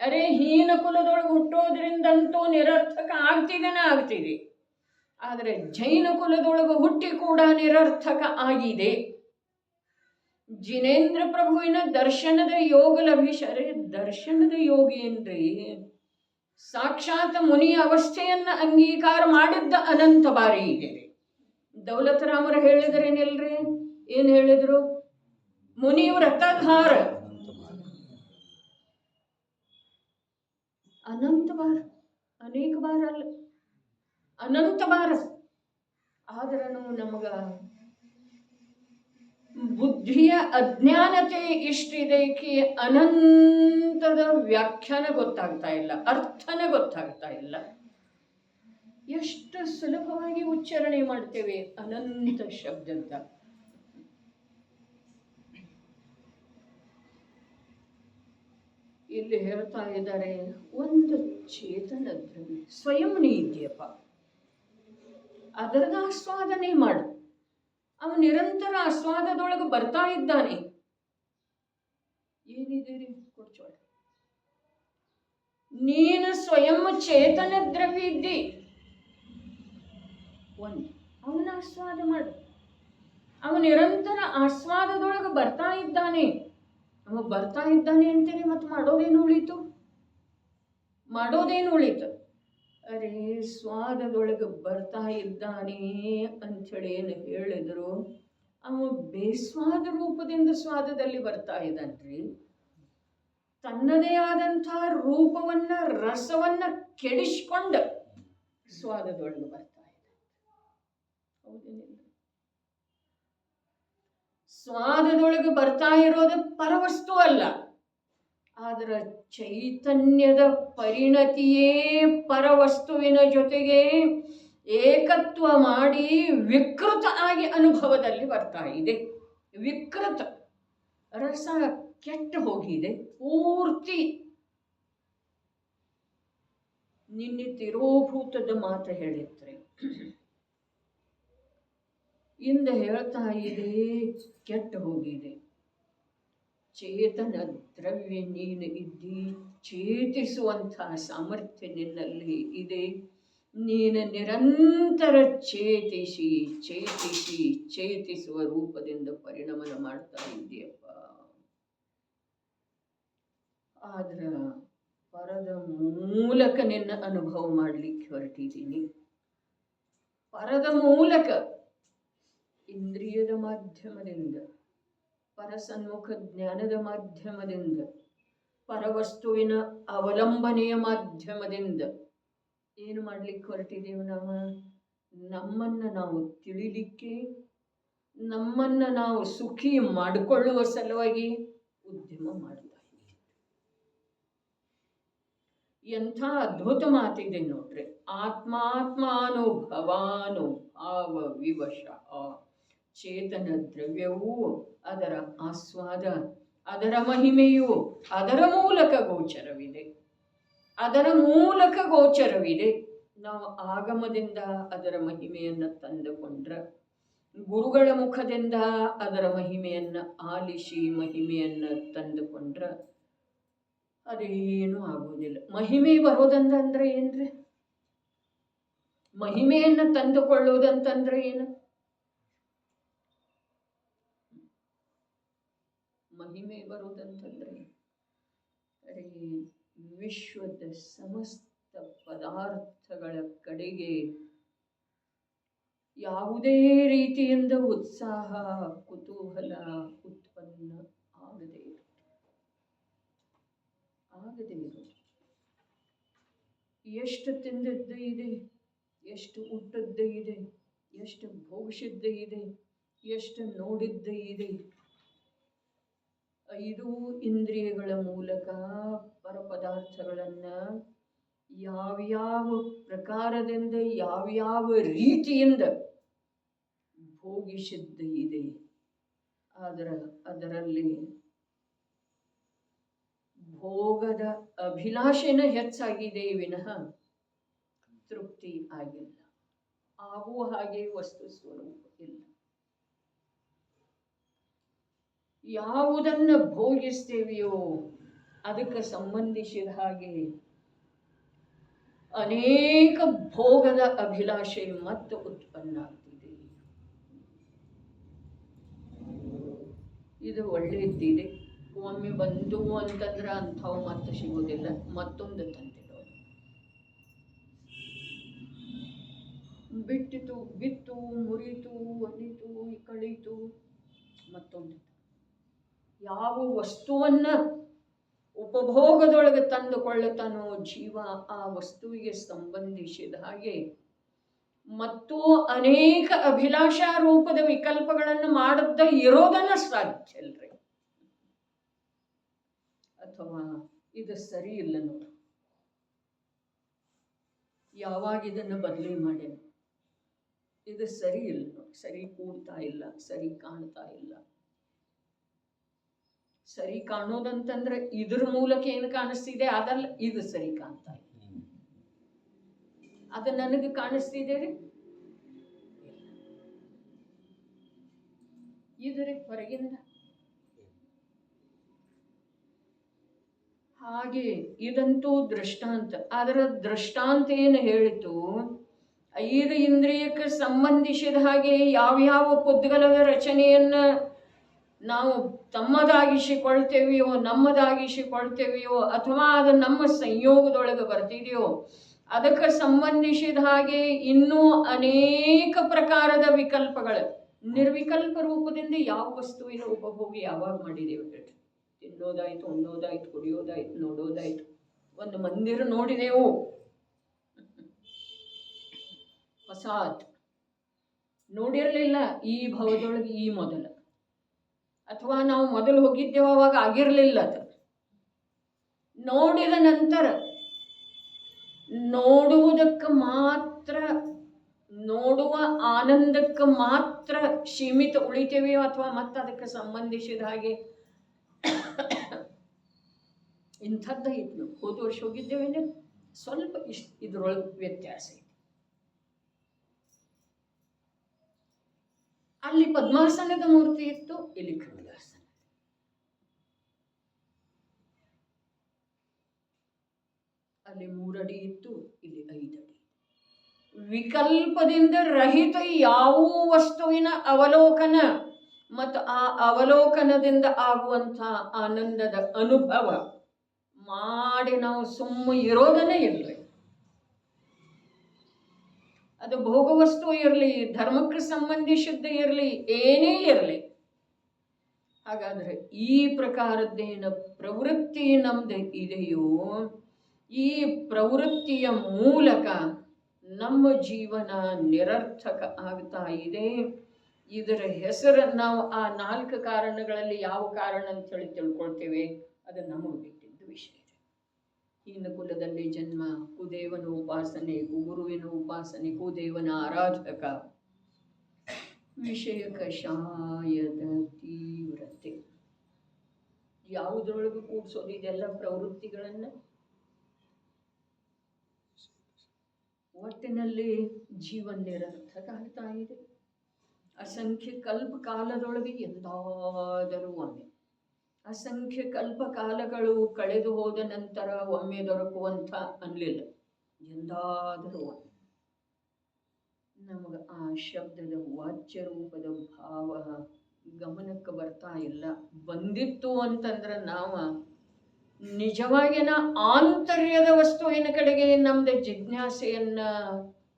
ಅರೆ ಹೀನ ಕುಲದೊಳಗೆ ಹುಟ್ಟೋದ್ರಿಂದಂತೂ ನಿರರ್ಥಕ ಆಗ್ತಿದೆ. ಆದರೆ ಜೈನ ಕುಲದೊಳಗೆ ಹುಟ್ಟಿ ಕೂಡ ನಿರರ್ಥಕ ಆಗಿದೆ. ಜಿನೇಂದ್ರ ಪ್ರಭುವಿನ ದರ್ಶನದ ಯೋಗ ಲಭಿಸರೆ ದರ್ಶನದ ಯೋಗ ಏನ್ರಿ, ಸಾಕ್ಷಾತ್ ಮುನಿಯ ಅವಸ್ಥೆಯನ್ನ ಅಂಗೀಕಾರ ಮಾಡಿದ್ದ ಅನಂತ ಬಾರಿ ಇದೆ. ದೌಲತರಾಮರು ಹೇಳಿದ್ರೇನಿಲ್ರಿ, ಏನ್ ಹೇಳಿದ್ರು? ಮುನಿ ವ್ರತಧಾರ ಅನಂತ ಬಾರ, ಅನೇಕ ಬಾರ ಅಲ್ಲ, ಅನಂತ ಬಾರ. ಆದ್ರೂ ನಮಗ ಬುದ್ಧಿಯ ಅಜ್ಞಾನತೆ ಇಷ್ಟಿದೆ ಕಿ ಅನಂತದ ವ್ಯಾಖ್ಯಾನ ಗೊತ್ತಾಗ್ತಾ ಇಲ್ಲ, ಅರ್ಥನೇ ಗೊತ್ತಾಗ್ತಾ ಇಲ್ಲ. ಎಷ್ಟು ಸುಲಭವಾಗಿ ಉಚ್ಚಾರಣೆ ಮಾಡ್ತೇವೆ ಅನಂತ ಶಬ್ದದ. ಇಲ್ಲಿ ಹೇಳ್ತಾ ಇದ್ದಾರೆ, ಒಂದು ಚೇತನ ದ್ರವ್ಯ ಸ್ವಯಂ ನೀ ಇದೆಯಪ್ಪ, ಅದರದ ಆಸ್ವಾದನೆ ಮಾಡು. ಅವನು ನಿರಂತರ ಆಸ್ವಾದದೊಳಗೆ ಬರ್ತಾ ಇದ್ದಾನೆ. ಏನಿದೆ ಕೊಡ್ಚೋಳ, ನೀನು ಸ್ವಯಂ ಚೇತನ ದ್ರವ್ಯ ಇದ್ದಿ, ಒಂದು ಅವನ ಆಸ್ವಾದ ಮಾಡು. ಅವನು ನಿರಂತರ ಆಸ್ವಾದದೊಳಗೆ ಬರ್ತಾ ಇದ್ದಾನೆ. ಅವ ಬರ್ತಾ ಇದ್ದಾನೆ ಅಂತೇಳಿ ಮತ್ತೆ ಮಾಡೋದೇನು ಉಳಿತು? ಅರೆ ಸ್ವಾದದೊಳಗೆ ಬರ್ತಾ ಇದ್ದಾನೆ ಅಂಥೇಳಿ ಏನು ಹೇಳಿದ್ರು, ಅವ ಬೇಸ್ವಾದ ರೂಪದಿಂದ ಸ್ವಾದದಲ್ಲಿ ಬರ್ತಾ ಇದ್ದಾನ್ರಿ. ತನ್ನದೇ ಆದಂಥ ರೂಪವನ್ನ ರಸವನ್ನ ಕೆಡಿಸ್ಕೊಂಡ ಸ್ವಾದದೊಳಗೆ ಬರ್ತಾ ಇದ್ದಾನೆ. ಹೌದೇನಿಲ್ಲ? ಸ್ವಾದದೊಳಗೆ ಬರ್ತಾ ಇರೋದು ಪರವಸ್ತು ಅಲ್ಲ, ಅದರ ಚೈತನ್ಯದ ಪರಿಣತಿಯೇ ಪರವಸ್ತುವಿನ ಜೊತೆಗೆ ಏಕತ್ವ ಮಾಡಿ ವಿಕೃತ ಆಗಿ ಅನುಭವದಲ್ಲಿ ಬರ್ತಾ ಇದೆ. ವಿಕೃತ ರಸ ಕೆಟ್ಟು ಹೋಗಿದೆ ಪೂರ್ತಿ. ನಿನ್ನೆ ತಿರೋಭೂತದ ಮಾತು ಹೇಳಿದ್ರೆ ಇಂದ ಹೇಳ್ತಾ ಇದೆ ಕೆಟ್ಟು ಹೋಗಿದೆ. ಚೇತನ ದ್ರವ್ಯ ನೀನು ಇದ್ದಿ, ಚೇತಿಸುವಂತಹ ಸಾಮರ್ಥ್ಯ ನಿನ್ನಲ್ಲಿ ಇದೆ. ನೀನು ನಿರಂತರ ಚೇತಿಸಿ ಚೇತಿಸಿ ಚೇತಿಸುವ ರೂಪದಿಂದ ಪರಿಣಾಮ ಮಾಡ್ತಾ ಇದ್ದೀಯಪ್ಪ. ಆದ್ರ ಪರದ ಮೂಲಕ ನಿನ್ನ ಅನುಭವ ಮಾಡಲಿಕ್ಕೆ ಹೊರಟಿದ್ದೀನಿ. ಪರದ ಮೂಲಕ ಇಂದ್ರಿಯದ ಮಾಧ್ಯಮದಿಂದ, ಪರಸನ್ಮುಖ ಜ್ಞಾನದ ಮಾಧ್ಯಮದಿಂದ, ಪರವಸ್ತುವಿನ ಅವಲಂಬನೆಯ ಮಾಧ್ಯಮದಿಂದ ಏನು ಮಾಡ್ಲಿಕ್ಕೆ ಹೊರಟಿದ್ದೀವಿ ನಾವು? ನಮ್ಮನ್ನು ನಾವು ತಿಳಿಲಿಕ್ಕೆ, ನಮ್ಮನ್ನು ನಾವು ಸುಖಿ ಮಾಡಿಕೊಳ್ಳುವ ಸಲುವಾಗಿ ಉದ್ಯಮ ಮಾಡ್ತಾ ಇದ್ದೀವಿ. ಎಂಥ ಅದ್ಭುತ ಮಾತಿದೆ ನೋಡ್ರಿ. ಆತ್ಮಾತ್ಮಾನುಭವಾನು ಭಾವ ವಿವಶ. ಚೇತನ ದ್ರವ್ಯವೂ ಅದರ ಆಸ್ವಾದ, ಅದರ ಮಹಿಮೆಯು ಅದರ ಮೂಲಕ ಗೋಚರವಿದೆ. ಅದರ ಮೂಲಕ ಗೋಚರವಿದೆ. ನಾವು ಆಗಮದಿಂದ ಅದರ ಮಹಿಮೆಯನ್ನು ತಂದುಕೊಂಡ್ರೆ, ಗುರುಗಳ ಮುಖದಿಂದ ಅದರ ಮಹಿಮೆಯನ್ನು ಆಲಿಸಿ ಮಹಿಮೆಯನ್ನು ತಂದುಕೊಂಡ್ರೆ ಅದೇನೂ ಆಗುವುದಿಲ್ಲ. ಮಹಿಮೆ ಬರೋದಂದ್ರೆ ಏನ್ರಿ? ಮಹಿಮೆಯನ್ನು ತಂದುಕೊಳ್ಳುವುದಂತಂದ್ರೆ ಏನು? ಮಹಿಮೆ ಬರುವುದಂತಂದ್ರೆ ಅರೆ ವಿಶ್ವದ ಸಮಸ್ತ ಪದಾರ್ಥಗಳ ಕಡೆಗೆ ಯಾವುದೇ ರೀತಿಯಿಂದ ಉತ್ಸಾಹ ಕುತೂಹಲ ಉತ್ಪನ್ನ ಆಗದೇ ಇರೋದು. ಎಷ್ಟು ತಿಂದದ್ದೇ ಇದೆ, ಎಷ್ಟು ಊಟದ್ದೇ ಇದೆ, ಎಷ್ಟು ಭೋಗಿಸಿದ್ದೇ ಇದೆ, ಎಷ್ಟು ನೋಡಿದ್ದೇ ಇದೆ. 5 ಇಂದ್ರಿಯಗಳ ಮೂಲಕ ಪರಪದಾರ್ಥಗಳನ್ನು ಯಾವ್ಯಾವ ಪ್ರಕಾರದಿಂದ ಯಾವ್ಯಾವ ರೀತಿಯಿಂದ ಭೋಗಿಸಿದ್ದ ಇದೆ. ಅದರಲ್ಲಿ ಭೋಗದ ಅಭಿಲಾಷೆನ ಹೆಚ್ಚಾಗಿದೆ ವಿನಃ ತೃಪ್ತಿ ಆಗಿಲ್ಲ. ಆಗುವ ಹಾಗೆ ವಸ್ತು ಸ್ವರೂಪ ಇಲ್ಲ. ಯಾವುದನ್ನು ಭೋಗಿಸ್ತೇವೆಯೋ ಅದಕ್ಕೆ ಸಂಬಂಧಿಸಿದ ಹಾಗೆ ಅನೇಕ ಭೋಗದ ಅಭಿಲಾಷೆ ಮತ್ತು ಉತ್ಪನ್ನ ಆಗ್ತಿದೆ. ಇದು ಒಳ್ಳೆಯದಿದೆ. ಒಮ್ಮೆ ಬಂದು ಅಂತಂದ್ರೆ ಅಂಥವು ಮತ್ತೆ ಸಿಗೋದಿಲ್ಲ. ಮತ್ತೊಂದು ತಂದಿಡೋ ಬಿತ್ತು ಮುರಿತು ಒಲಿತು ಕಳೀತು ಮತ್ತೊಂದು. ಯಾವ ವಸ್ತುವನ್ನ ಉಪಭೋಗದೊಳಗೆ ತಂದುಕೊಳ್ಳುತ್ತಾನೋ ಜೀವ, ಆ ವಸ್ತುವಿಗೆ ಸಂಬಂಧಿಸಿದ ಹಾಗೆ ಮತ್ತು ಅನೇಕ ಅಭಿಲಾಷಾ ರೂಪದ ವಿಕಲ್ಪಗಳನ್ನು ಮಾಡದ ಇರೋದನ್ನ ಸಾಧ್ಯ ಅಲ್ರಿ. ಅಥವಾ ಇದು ಸರಿ ಇಲ್ಲ ನೋಡಿ, ಯಾವಾಗ ಇದನ್ನು ಬದಲಿ ಮಾಡೇನು, ಇದು ಸರಿ ಇಲ್ಲ ನೋಡಿ, ಸರಿ ಕೂಡ್ತಾ ಇಲ್ಲ, ಸರಿ ಕಾಣ್ತಾ ಇಲ್ಲ. ಸರಿ ಕಾಣೋದಂತಂದ್ರೆ ಇದ್ರ ಮೂಲಕ ಏನು ಕಾಣಿಸ್ತಿದೆ ಅದಲ್ಲ, ಇದು ಸರಿ ಕಾಣ್ತಾ ಇಲ್ಲ. ಅದು ನನಗೆ ಕಾಣಿಸ್ತಿದೆ ರೀ, ಇದ್ರೆ ಹೊರಗಿಂದ. ಹಾಗೆ ಇದಂತೂ ದೃಷ್ಟಾಂತ. ಅದರ ದೃಷ್ಟಾಂತ ಏನು ಹೇಳಿತು? 5 ಇಂದ್ರಿಯಕ್ಕೆ ಸಂಬಂಧಿಸಿದ ಹಾಗೆ ಯಾವ್ಯಾವ ಪುದ್ಗಲದ ರಚನೆಯನ್ನ ನಾವು ನಮ್ಮದಾಗಿಸಿಕೊಳ್ತೇವೆಯೋ ಅಥವಾ ಅದು ನಮ್ಮ ಸಂಯೋಗದೊಳಗೆ ಬರ್ತಿದೆಯೋ ಅದಕ್ಕೆ ಸಂಬಂಧಿಸಿದ ಹಾಗೆ ಇನ್ನೂ ಅನೇಕ ಪ್ರಕಾರದ ವಿಕಲ್ಪಗಳು. ನಿರ್ವಿಕಲ್ಪ ರೂಪದಿಂದ ಯಾವ ವಸ್ತುವಿನ ಉಪಭೋಗ ಯಾವಾಗ ಮಾಡಿದೆವು? ತಿನ್ನೋದಾಯ್ತು, ಉಣ್ಣೋದಾಯ್ತು, ಕುಡಿಯೋದಾಯ್ತು, ನೋಡೋದಾಯ್ತು. ಒಂದು ಮಂದಿರ ನೋಡಿದೆವು, ಹೊಸಾತ್ ನೋಡಿರಲಿಲ್ಲ ಈ ಭವದೊಳಗೆ ಈ ಮೊದಲ, ಅಥವಾ ನಾವು ಮೊದಲು ಹೋಗಿದ್ದೇವೆ ಅವಾಗ ಆಗಿರಲಿಲ್ಲ ಅದು. ನೋಡಿದ ನಂತರ ನೋಡುವುದಕ್ಕೆ ಮಾತ್ರ, ನೋಡುವ ಆನಂದಕ್ಕೆ ಮಾತ್ರ ಸೀಮಿತ ಉಳಿತೇವೆಯೋ ಅಥವಾ ಮತ್ತೆ ಅದಕ್ಕೆ ಸಂಬಂಧಿಸಿದ ಹಾಗೆ ಇಂಥದ್ದು ಇತ್ತು. ಹೋದ ವರ್ಷ ಹೋಗಿದ್ದೇವೆ, ಸ್ವಲ್ಪ ಇದ್ರೊಳಗೆ ವ್ಯತ್ಯಾಸ ಇದೆ. ಅಲ್ಲಿ ಪದ್ಮಾಸನದ ಮೂರ್ತಿ ಇತ್ತು, ಇಲ್ಲಿ ಖಡ್ಗಾಸನ. ಅಲ್ಲಿ 3 ಅಡಿ ಇತ್ತು, ಇಲ್ಲಿ 5 ಅಡಿ. ವಿಕಲ್ಪದಿಂದ ರಹಿತ ಯಾವ ವಸ್ತುವಿನ ಅವಲೋಕನ ಮತ್ತು ಆ ಅವಲೋಕನದಿಂದ ಆಗುವಂಥ ಆನಂದದ ಅನುಭವ ಮಾಡಿ ನಾವು ಸುಮ್ಮ ಇರೋದನ್ನೇ ಇರಲಿ. ಅದು ಭೋಗವಸ್ತು ಇರಲಿ, ಧರ್ಮಕ್ಕೆ ಸಂಬಂಧಿಸಿದ್ದ ಇರಲಿ, ಏನೇ ಇರಲಿ. ಹಾಗಾದ್ರೆ ಈ ಪ್ರಕಾರದ್ದೇನ ಪ್ರವೃತ್ತಿ ನಮ್ದು ಇದೆಯೋ, ಈ ಪ್ರವೃತ್ತಿಯ ಮೂಲಕ ನಮ್ಮ ಜೀವನ ನಿರರ್ಥಕ ಆಗ್ತಾ ಇದೆ. ಇದರ ಹೆಸರು ನಾವು ಆ 4 ಕಾರಣಗಳಲ್ಲಿ ಯಾವ ಕಾರಣ ಅಂತ ಹೇಳಿ ತಿಳ್ಕೊಳ್ತೇವೆ, ಅದು ನಮಗೆ ಬಿಟ್ಟಿದ್ದು ವಿಷಯ. ಹೀನ ಕುಲದಲ್ಲಿ ಜನ್ಮ, ಕುದೇವನ ಉಪಾಸನೆ, ಕುಗುರುವಿನ ಉಪಾಸನೆ, ಕುದೇವನ ಆರಾಧಕ, ವಿಷಯ ಕಷಾಯದ ತೀವ್ರತೆ. ಯಾವುದ್ರೊಳಗೂ ಕೂಡಿಸೋದು ಇದೆಲ್ಲ ಪ್ರವೃತ್ತಿಗಳನ್ನ. ಒಟ್ಟಿನಲ್ಲಿ ಜೀವನ ನಿರರ್ಥಕ ಆಗ್ತಾ ಇದೆ. ಅಸಂಖ್ಯ ಕಲ್ಪ ಕಾಲದೊಳಗೆ ಎಂದಾದರೂ ಒಮ್ಮೆ, ಅಸಂಖ್ಯ ಕಲ್ಪ ಕಾಲಗಳು ಕಳೆದು ಹೋದ ನಂತರ ಒಮ್ಮೆ ದೊರಕುವಂಥ ಅನ್ಲಿಲ್ಲ, ಎಂದಾದರೂ ಒಮ್ಮೆ ನಮಗೆ ಆ ಶಬ್ದದ ವಾಚ್ಯ ರೂಪದ ಭಾವ ಗಮನಕ್ಕೆ ಬರ್ತಾ ಇಲ್ಲ. ಬಂದಿತ್ತು ಅಂತಂದ್ರೆ ನಾವು ನಿಜವಾಗಿನ ಆಂತರ್ಯದ ವಸ್ತುವಿನ ಕಡೆಗೆ ನಮ್ದು ಜಿಜ್ಞಾಸೆಯನ್ನ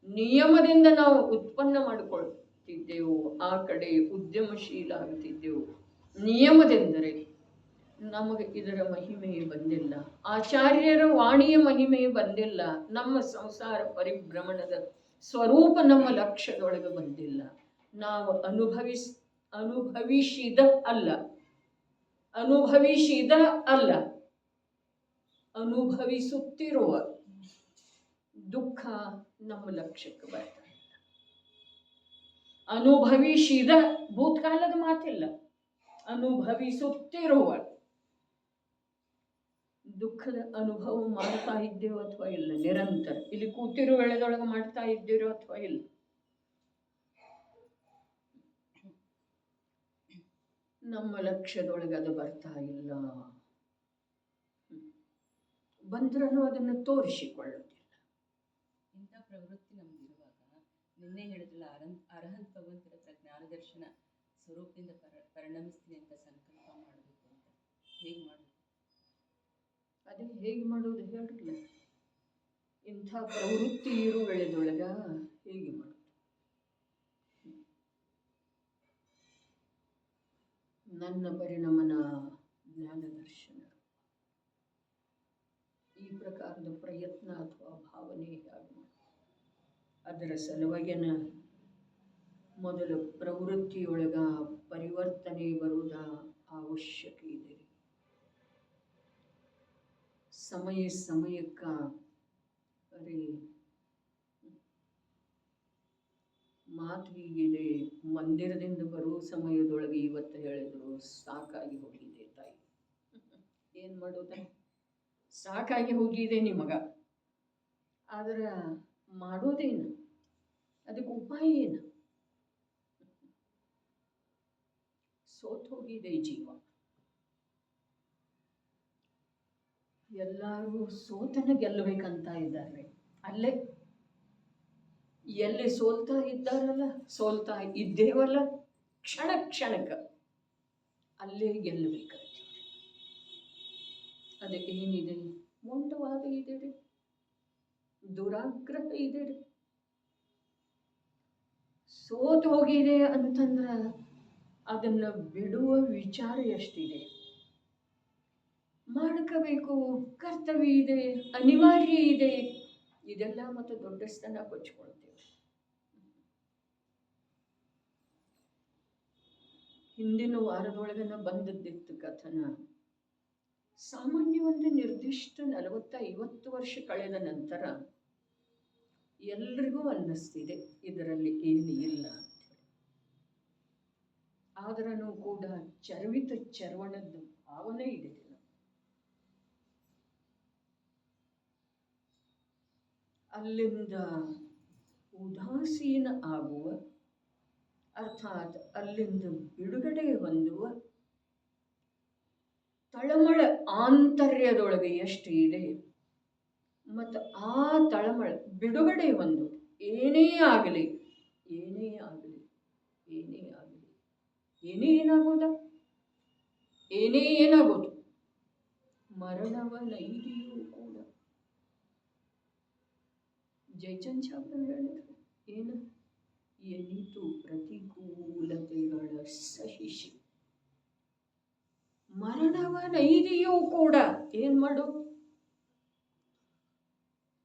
ನಿಯಮದಿಂದ ನಾವು ಉತ್ಪನ್ನ ಮಾಡಿಕೊಳ್ತಿದ್ದೆವು, ಆ ಕಡೆ ಉದ್ಯಮಶೀಲ ಆಗ್ತಿದ್ದೆವು. ನಿಯಮದೆಂದರೆ ನಮಗೆ ಇದರ ಮಹಿಮೆ ಬಂದಿಲ್ಲ, ಆಚಾರ್ಯರ ವಾಣಿಯ ಮಹಿಮೆ ಬಂದಿಲ್ಲ, ನಮ್ಮ ಸಂಸಾರ ಪರಿಭ್ರಮಣದ ಸ್ವರೂಪ ನಮ್ಮ ಲಕ್ಷ್ಯದೊಳಗೆ ಬಂದಿಲ್ಲ. ನಾವು ಅನುಭವಿಸಿದ ಅಲ್ಲ, ಅನುಭವಿಸುತ್ತಿರುವ ದುಃಖ ನಮ್ಮ ಲಕ್ಷ್ಯಕ್ಕೆ ಬರ್ತಾ ಇಲ್ಲ. ಅನುಭವಿಸಿದ ಭೂತಕಾಲದ ಮಾತಿಲ್ಲ, ಅನುಭವಿಸುತ್ತಿರುವ ದುಃಖದ ಅನುಭವ ಮಾಡ್ತಾ ಇದ್ದೇವೋ ಅಥವಾ ಇಲ್ಲ, ನಿರಂತರ ಇಲ್ಲಿ ಕೂತಿರೋ ವೇಳೆದೊಳಗೆ ಮಾಡ್ತಾ ಇದ್ದೀರೋ ಅಥವಾ ಇಲ್ಲ. ನಮ್ಮ ಲಕ್ಷ್ಯದೊಳಗೆ ಅದು ಬರ್ತಾ ಇಲ್ಲ. ಬಂದ್ರೂ ಅದನ್ನು ತೋರಿಸಿಕೊಳ್ಳುತ್ತಿಲ್ಲ. ಇಂಥ ಪ್ರವೃತ್ತಿ ನಮ್ಗಿರುವಾಗ ನಿನ್ನೆ ಹೇಳಿದ್ರಲ್ಲ, ಅರಹಂತ ಭಗವಂತರ ಹತ್ರ ಜ್ಞಾನದರ್ಶನ ಸ್ವರೂಪದಿಂದ ಪರಿಣಮಿಸ್ತೀನಿ ಅಂತ ಸಂಕಲ್ಪ ಮಾಡಬೇಕು ಅಂತ. ಹೇಗೆ ಮಾಡಬೇಕು? ಅದೇ ಹೇಗೆ ಮಾಡೋದು ಹೇಳಿಲ್ಲ. ಇಂಥ ಪ್ರವೃತ್ತಿ ಇರು ವೇಳೆದೊಳಗ ಹೇಗೆ ಮಾಡೋದು? ನನ್ನ ಪರಿಣಮನ ಜ್ಞಾನದರ್ಶನ, ಈ ಪ್ರಕಾರದ ಪ್ರಯತ್ನ ಅಥವಾ ಭಾವನೆ ಹೇಗೆ ಅದರ ಸಲುವಾಗಿನ ಮೊದಲು ಪ್ರವೃತ್ತಿಯೊಳಗ ಪರಿವರ್ತನೆ ಬರುವುದ ಅವಶ್ಯಕ ಇದೆ. ಸಮಯಕ್ಕ ಅರೆ ಮಾತು ಹೀಗಿದೆ, ಮಂದಿರದಿಂದ ಬರುವ ಸಮಯದೊಳಗೆ ಇವತ್ತು ಹೇಳಿದ್ರು ಸಾಕಾಗಿ ಹೋಗಿದೆ ತಾಯಿ. ಏನು ಮಾಡೋದ? ಸಾಕಾಗಿ ಹೋಗಿದೆ ನಿಮಗ. ಆದ್ರೆ ಮಾಡೋದೇನು? ಅದಕ್ಕೆ ಉಪಾಯ ಏನು? ಸೋತು ಹೋಗಿದೆ ಜೀವ. ಎಲ್ಲರೂ ಸೋತನ ಗೆಲ್ಲಬೇಕಂತ ಇದ್ದಾರೆ. ಅಲ್ಲೇ ಎಲ್ಲಿ ಸೋಲ್ತಾ ಇದ್ದಾರಲ್ಲ, ಸೋಲ್ತಾ ಇದ್ದೇವಲ್ಲ, ಕ್ಷಣಕ್ಕೆ ಅಲ್ಲೇ ಗೆಲ್ಲಬೇಕಂತ. ಅದಕ್ಕೆ ಏನಿದೆ? ಮೊಂಡವಾದ ಇದೆ ರೀ, ದುರಾಗ್ರಹ ಇದೆ ರೀ. ಸೋತು ಹೋಗಿದೆ ಅಂತಂದ್ರ ಅದನ್ನ ಬಿಡುವ ವಿಚಾರ ಎಷ್ಟಿದೆ. ಮಾಡ್ಕೋಬೇಕು, ಕರ್ತವ್ಯ ಇದೆ, ಅನಿವಾರ್ಯ ಇದೆ. ಇದೆಲ್ಲ ಮತ್ತು ದೊಡ್ಡ ಸ್ಥಾನ ಕೊಚ್ಕೊಳ್ತೇವೆ. ಹಿಂದಿನ ವಾರದೊಳಗನ ಬಂದದ್ದಿತ್ತು ಕಥನ. ಸಾಮಾನ್ಯ ಒಂದು ನಿರ್ದಿಷ್ಟ 40-50 ವರ್ಷ ಕಳೆದ ನಂತರ ಎಲ್ರಿಗೂ ಅನ್ನಿಸ್ತಿದೆ ಇದರಲ್ಲಿ ಏನು ಇಲ್ಲ ಅಂತ. ಆದ್ರೂ ಕೂಡ ಚರ್ವಿತ ಚರ್ವಣದ ಭಾವನೆ ಇದೆ. ಅಲ್ಲಿಂದ ಉದಾಸೀನ ಆಗುವ, ಅರ್ಥಾತ್ ಅಲ್ಲಿಂದ ಬಿಡುಗಡೆ ಹೊಂದುವ ತಳಮಳ ಆಂತರ್ಯದೊಳಗೆ ಎಷ್ಟು ಇದೆ ಮತ್ತು ಆ ತಳಮಳ ಬಿಡುಗಡೆ ಹೊಂದುವುದು. ಏನೇ ಆಗಲಿ ಏನಾಗೋದು ಮರಣವ ನೈದಿಯೂ ಕೂಡ. ಜಯಚಂದ್ ಚಾವ್ಲಾ ಹೇಳಿದ್ರು ಏನು, ಎನಿತು ಪ್ರತಿಕೂಲತೆಗಳ ಸಹಿಸಿ ಮರಣವ ನೈದಿಯೂ ಕೂಡ ಏನ್ ಮಾಡು,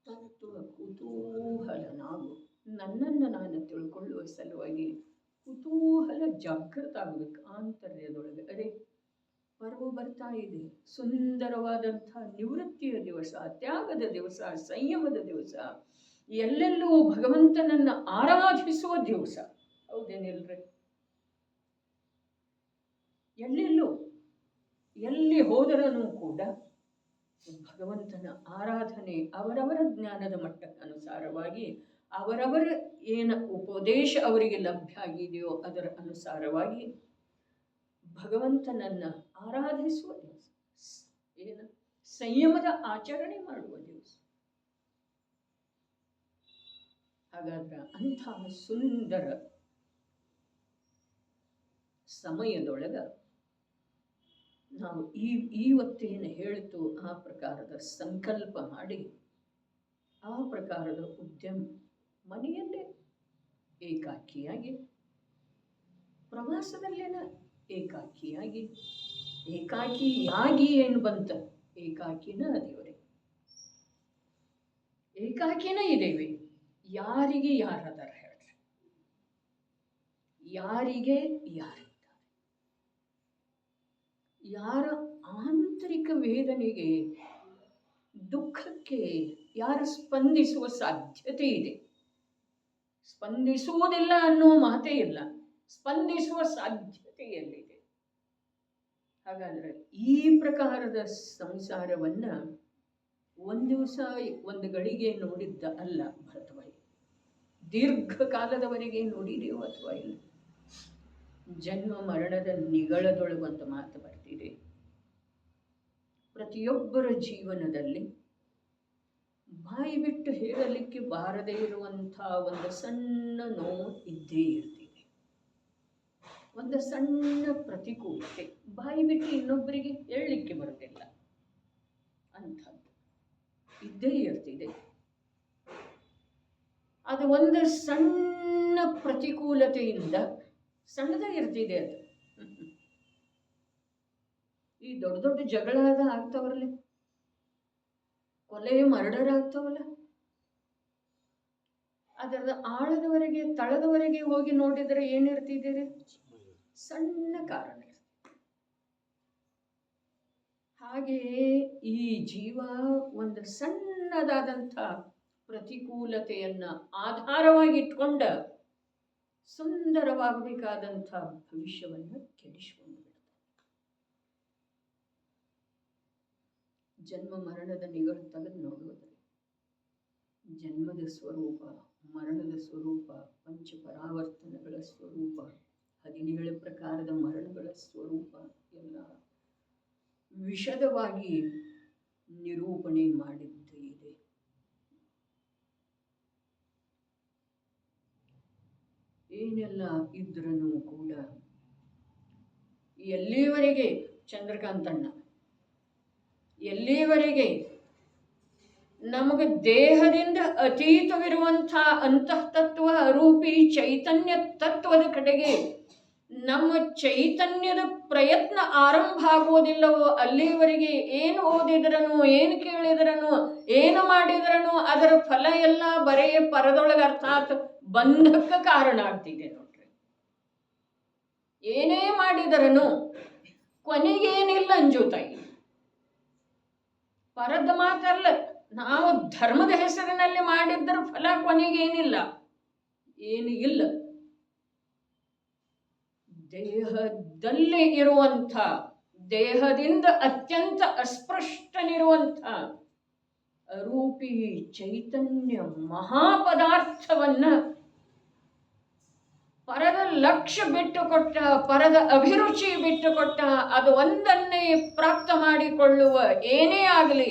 ತತ್ವ ಕುತೂಹಲನಾಗು. ನನ್ನನ್ನು ನಾನು ತಿಳ್ಕೊಳ್ಳುವ ಸಲುವಾಗಿ ಕುತೂಹಲ ಜಾಗೃತ ಆಗಬೇಕು ಆಂತರ್ಯದೊಳಗೆ. ಅರೆ, ಪರ್ವ ಬರ್ತಾ ಇದೆ, ಸುಂದರವಾದಂಥ ನಿವೃತ್ತಿಯ ದಿವಸ, ತ್ಯಾಗದ ದಿವಸ, ಸಂಯಮದ ದಿವಸ, ಎಲ್ಲೆಲ್ಲೂ ಭಗವಂತನನ್ನ ಆರಾಧಿಸುವ ದಿವಸ. ಹೌದೇನಿಲ್ರಿ? ಎಲ್ಲೆಲ್ಲೂ ಎಲ್ಲಿ ಹೋದರನೂ ಕೂಡ ಭಗವಂತನ ಆರಾಧನೆ ಅವರವರ ಜ್ಞಾನದ ಮಟ್ಟಕ್ಕನುಸಾರವಾಗಿ, ಅವರವರ ಏನು ಉಪದೇಶ ಅವರಿಗೆ ಲಭ್ಯ ಆಗಿದೆಯೋ ಅದರ ಅನುಸಾರವಾಗಿ ಭಗವಂತನನ್ನ ಆರಾಧಿಸುವ ದಿವಸ, ಏನು ಸಂಯಮದ ಆಚರಣೆ ಮಾಡುವ ದಿವಸ. ಹಾಗಾದ್ರೆ ಅಂಥ ಸುಂದರ ಸಮಯದೊಳಗ ನಾವು ಇವತ್ತೇನು ಹೇಳಿತು ಆ ಪ್ರಕಾರದ ಸಂಕಲ್ಪ ಮಾಡಿ, ಆ ಪ್ರಕಾರದ ಉದ್ಯಮ ಮನೆಯಲ್ಲೇ ಏಕಾಕಿಯಾಗಿ, ಪ್ರವಾಸದಲ್ಲೇನ ಏಕಾಕಿಯಾಗಿ ಏನು ಬಂತ, ಏಕಾಕಿನ ಅದೇವರೆ, ಏಕಾಕಿನ ಇದೇವೆ. ಯಾರಿಗೆ ಯಾರದಾರ ಹೇಳ್ರಿ, ಯಾರಿಗೆ ಯಾರಿದ್ದಾರೆ, ಯಾರ ಆಂತರಿಕ ವೇದನೆಗೆ ದುಃಖಕ್ಕೆ ಯಾರು ಸ್ಪಂದಿಸುವ ಸಾಧ್ಯತೆ ಇದೆ. ಸ್ಪಂದಿಸುವುದಿಲ್ಲ ಅನ್ನೋ ಮಾತೇ ಇಲ್ಲ, ಸ್ಪಂದಿಸುವ ಸಾಧ್ಯತೆ ಎಲ್ಲಿದೆ. ಹಾಗಾದ್ರೆ ಈ ಪ್ರಕಾರದ ಸಂಸಾರವನ್ನ ಒಂದು ದಿವಸ ಒಂದು ಗಳಿಗೆ ನೋಡಿದ್ದ ಅಲ್ಲ ಭರತವೈ, ದೀರ್ಘಕಾಲದವರೆಗೆ ನೋಡಿದೆಯೋ ಅಥವಾ ಇಲ್ಲ. ಜನ್ಮ ಮರಣದ ನಿಗಳದೊಳಗೊಂತ ಮಾತು ಬರ್ತಿದೆ. ಪ್ರತಿಯೊಬ್ಬರ ಜೀವನದಲ್ಲಿ ಬಾಯಿ ಬಿಟ್ಟು ಹೇಳಲಿಕ್ಕೆ ಬಾರದೇ ಇರುವಂಥ ಒಂದು ಸಣ್ಣ ನೋವು ಇದ್ದೇ ಇರ್ತಿದೆ, ಒಂದು ಸಣ್ಣ ಪ್ರತಿಕೂಲತೆ ಬಾಯಿ ಬಿಟ್ಟು ಇನ್ನೊಬ್ಬರಿಗೆ ಹೇಳಲಿಕ್ಕೆ ಬರೋದಿಲ್ಲ, ಅಂಥದ್ದು ಇದ್ದೇ ಇರ್ತಿದೆ. ಅದು ಒಂದು ಸಣ್ಣ ಪ್ರತಿಕೂಲತೆಯಿಂದ ಸಣ್ಣದೇ ಇರ್ತಿದೆ. ಅದು ಈ ದೊಡ್ಡ ದೊಡ್ಡ ಜಗಳ ಆಗ್ತಾವಲ್ಲ, ಕೊಲೆ ಮರ್ಡರ್ ಆಗ್ತಾವಲ್ಲ, ಅದರ ಆಳದವರೆಗೆ ತಳದವರೆಗೆ ಹೋಗಿ ನೋಡಿದರೆ ಏನಿರ್ತಿದ್ದೀರಿ, ಸಣ್ಣ ಕಾರಣ. ಹಾಗೆಯೇ ಈ ಜೀವ ಒಂದು ಸಣ್ಣದಾದಂಥ ಪ್ರತಿಕೂಲತೆಯನ್ನ ಆಧಾರವಾಗಿ ಇಟ್ಕೊಂಡ ಸುಂದರವಾಗಬೇಕಾದಂಥ ಭವಿಷ್ಯವನ್ನು ಕೆಡಿಸಿಕೊಂಡು ಬಿಡ್ತಾರೆ. ಜನ್ಮ ಮರಣದ ನಿಗಳು ತೆಗೆದು ನೋಡುವುದರೆ ಜನ್ಮದ ಸ್ವರೂಪ, ಮರಣದ ಸ್ವರೂಪ, ಪಂಚಪರಾವರ್ತನಗಳ ಸ್ವರೂಪ, 17 ಪ್ರಕಾರದ ಮರಣಗಳ ಸ್ವರೂಪ ಎಲ್ಲ ವಿಶದವಾಗಿ ನಿರೂಪಣೆ ಮಾಡಿದ್ದು ಇದೆ. ಏನೆಲ್ಲ ಇದ್ರೂ ಕೂಡ ಎಲ್ಲಿವರೆಗೆ ಚಂದ್ರಕಾಂತಣ್ಣ, ಎಲ್ಲಿವರೆಗೆ ನಮಗೆ ದೇಹದಿಂದ ಅತೀತವಿರುವಂಥ ಅಂತಃತತ್ವ ರೂಪಿ ಚೈತನ್ಯ ತತ್ವದ ಕಡೆಗೆ ನಮ್ಮ ಚೈತನ್ಯದ ಪ್ರಯತ್ನ ಆರಂಭ ಆಗುವುದಿಲ್ಲವೋ ಅಲ್ಲಿವರೆಗೆ ಏನು ಓದಿದ್ರನು, ಏನು ಕೇಳಿದ್ರನು, ಏನು ಮಾಡಿದ್ರನು ಅದರ ಫಲ ಎಲ್ಲ ಬರೇ ಪರದೊಳಗೆ ಅರ್ಥಾತ್ ಬಂಧಕ್ಕೆ ಕಾರಣ ಆಗ್ತಿದೆ ನೋಡ್ರಿ. ಏನೇ ಮಾಡಿದರನು ಕೊನೆಗೇನಿಲ್ಲ ಅಂಜುತಾಯಿ. ಪರದ ಮಾತಲ್ಲ. ನಾವು ಧರ್ಮದ ಹೆಸರಿನಲ್ಲಿ ಮಾಡಿದ್ದರ ಫಲ ಕೊನೆಗೇನಿಲ್ಲ, ಏನು ಇಲ್ಲ. ದೇಹದಲ್ಲಿ ಇರುವಂಥ, ದೇಹದಿಂದ ಅತ್ಯಂತ ಅಸ್ಪೃಷ್ಟನಿರುವಂಥ ರೂಪಿ ಚೈತನ್ಯ ಮಹಾಪದಾರ್ಥವನ್ನ ಪರದ ಲಕ್ಷ್ಯ ಬಿಟ್ಟುಕೊಟ್ಟ, ಪರದ ಅಭಿರುಚಿ ಬಿಟ್ಟುಕೊಟ್ಟ, ಅದು ಒಂದನ್ನೇ ಪ್ರಾಪ್ತ ಮಾಡಿಕೊಳ್ಳುವ ಏನೇ ಆಗಲಿ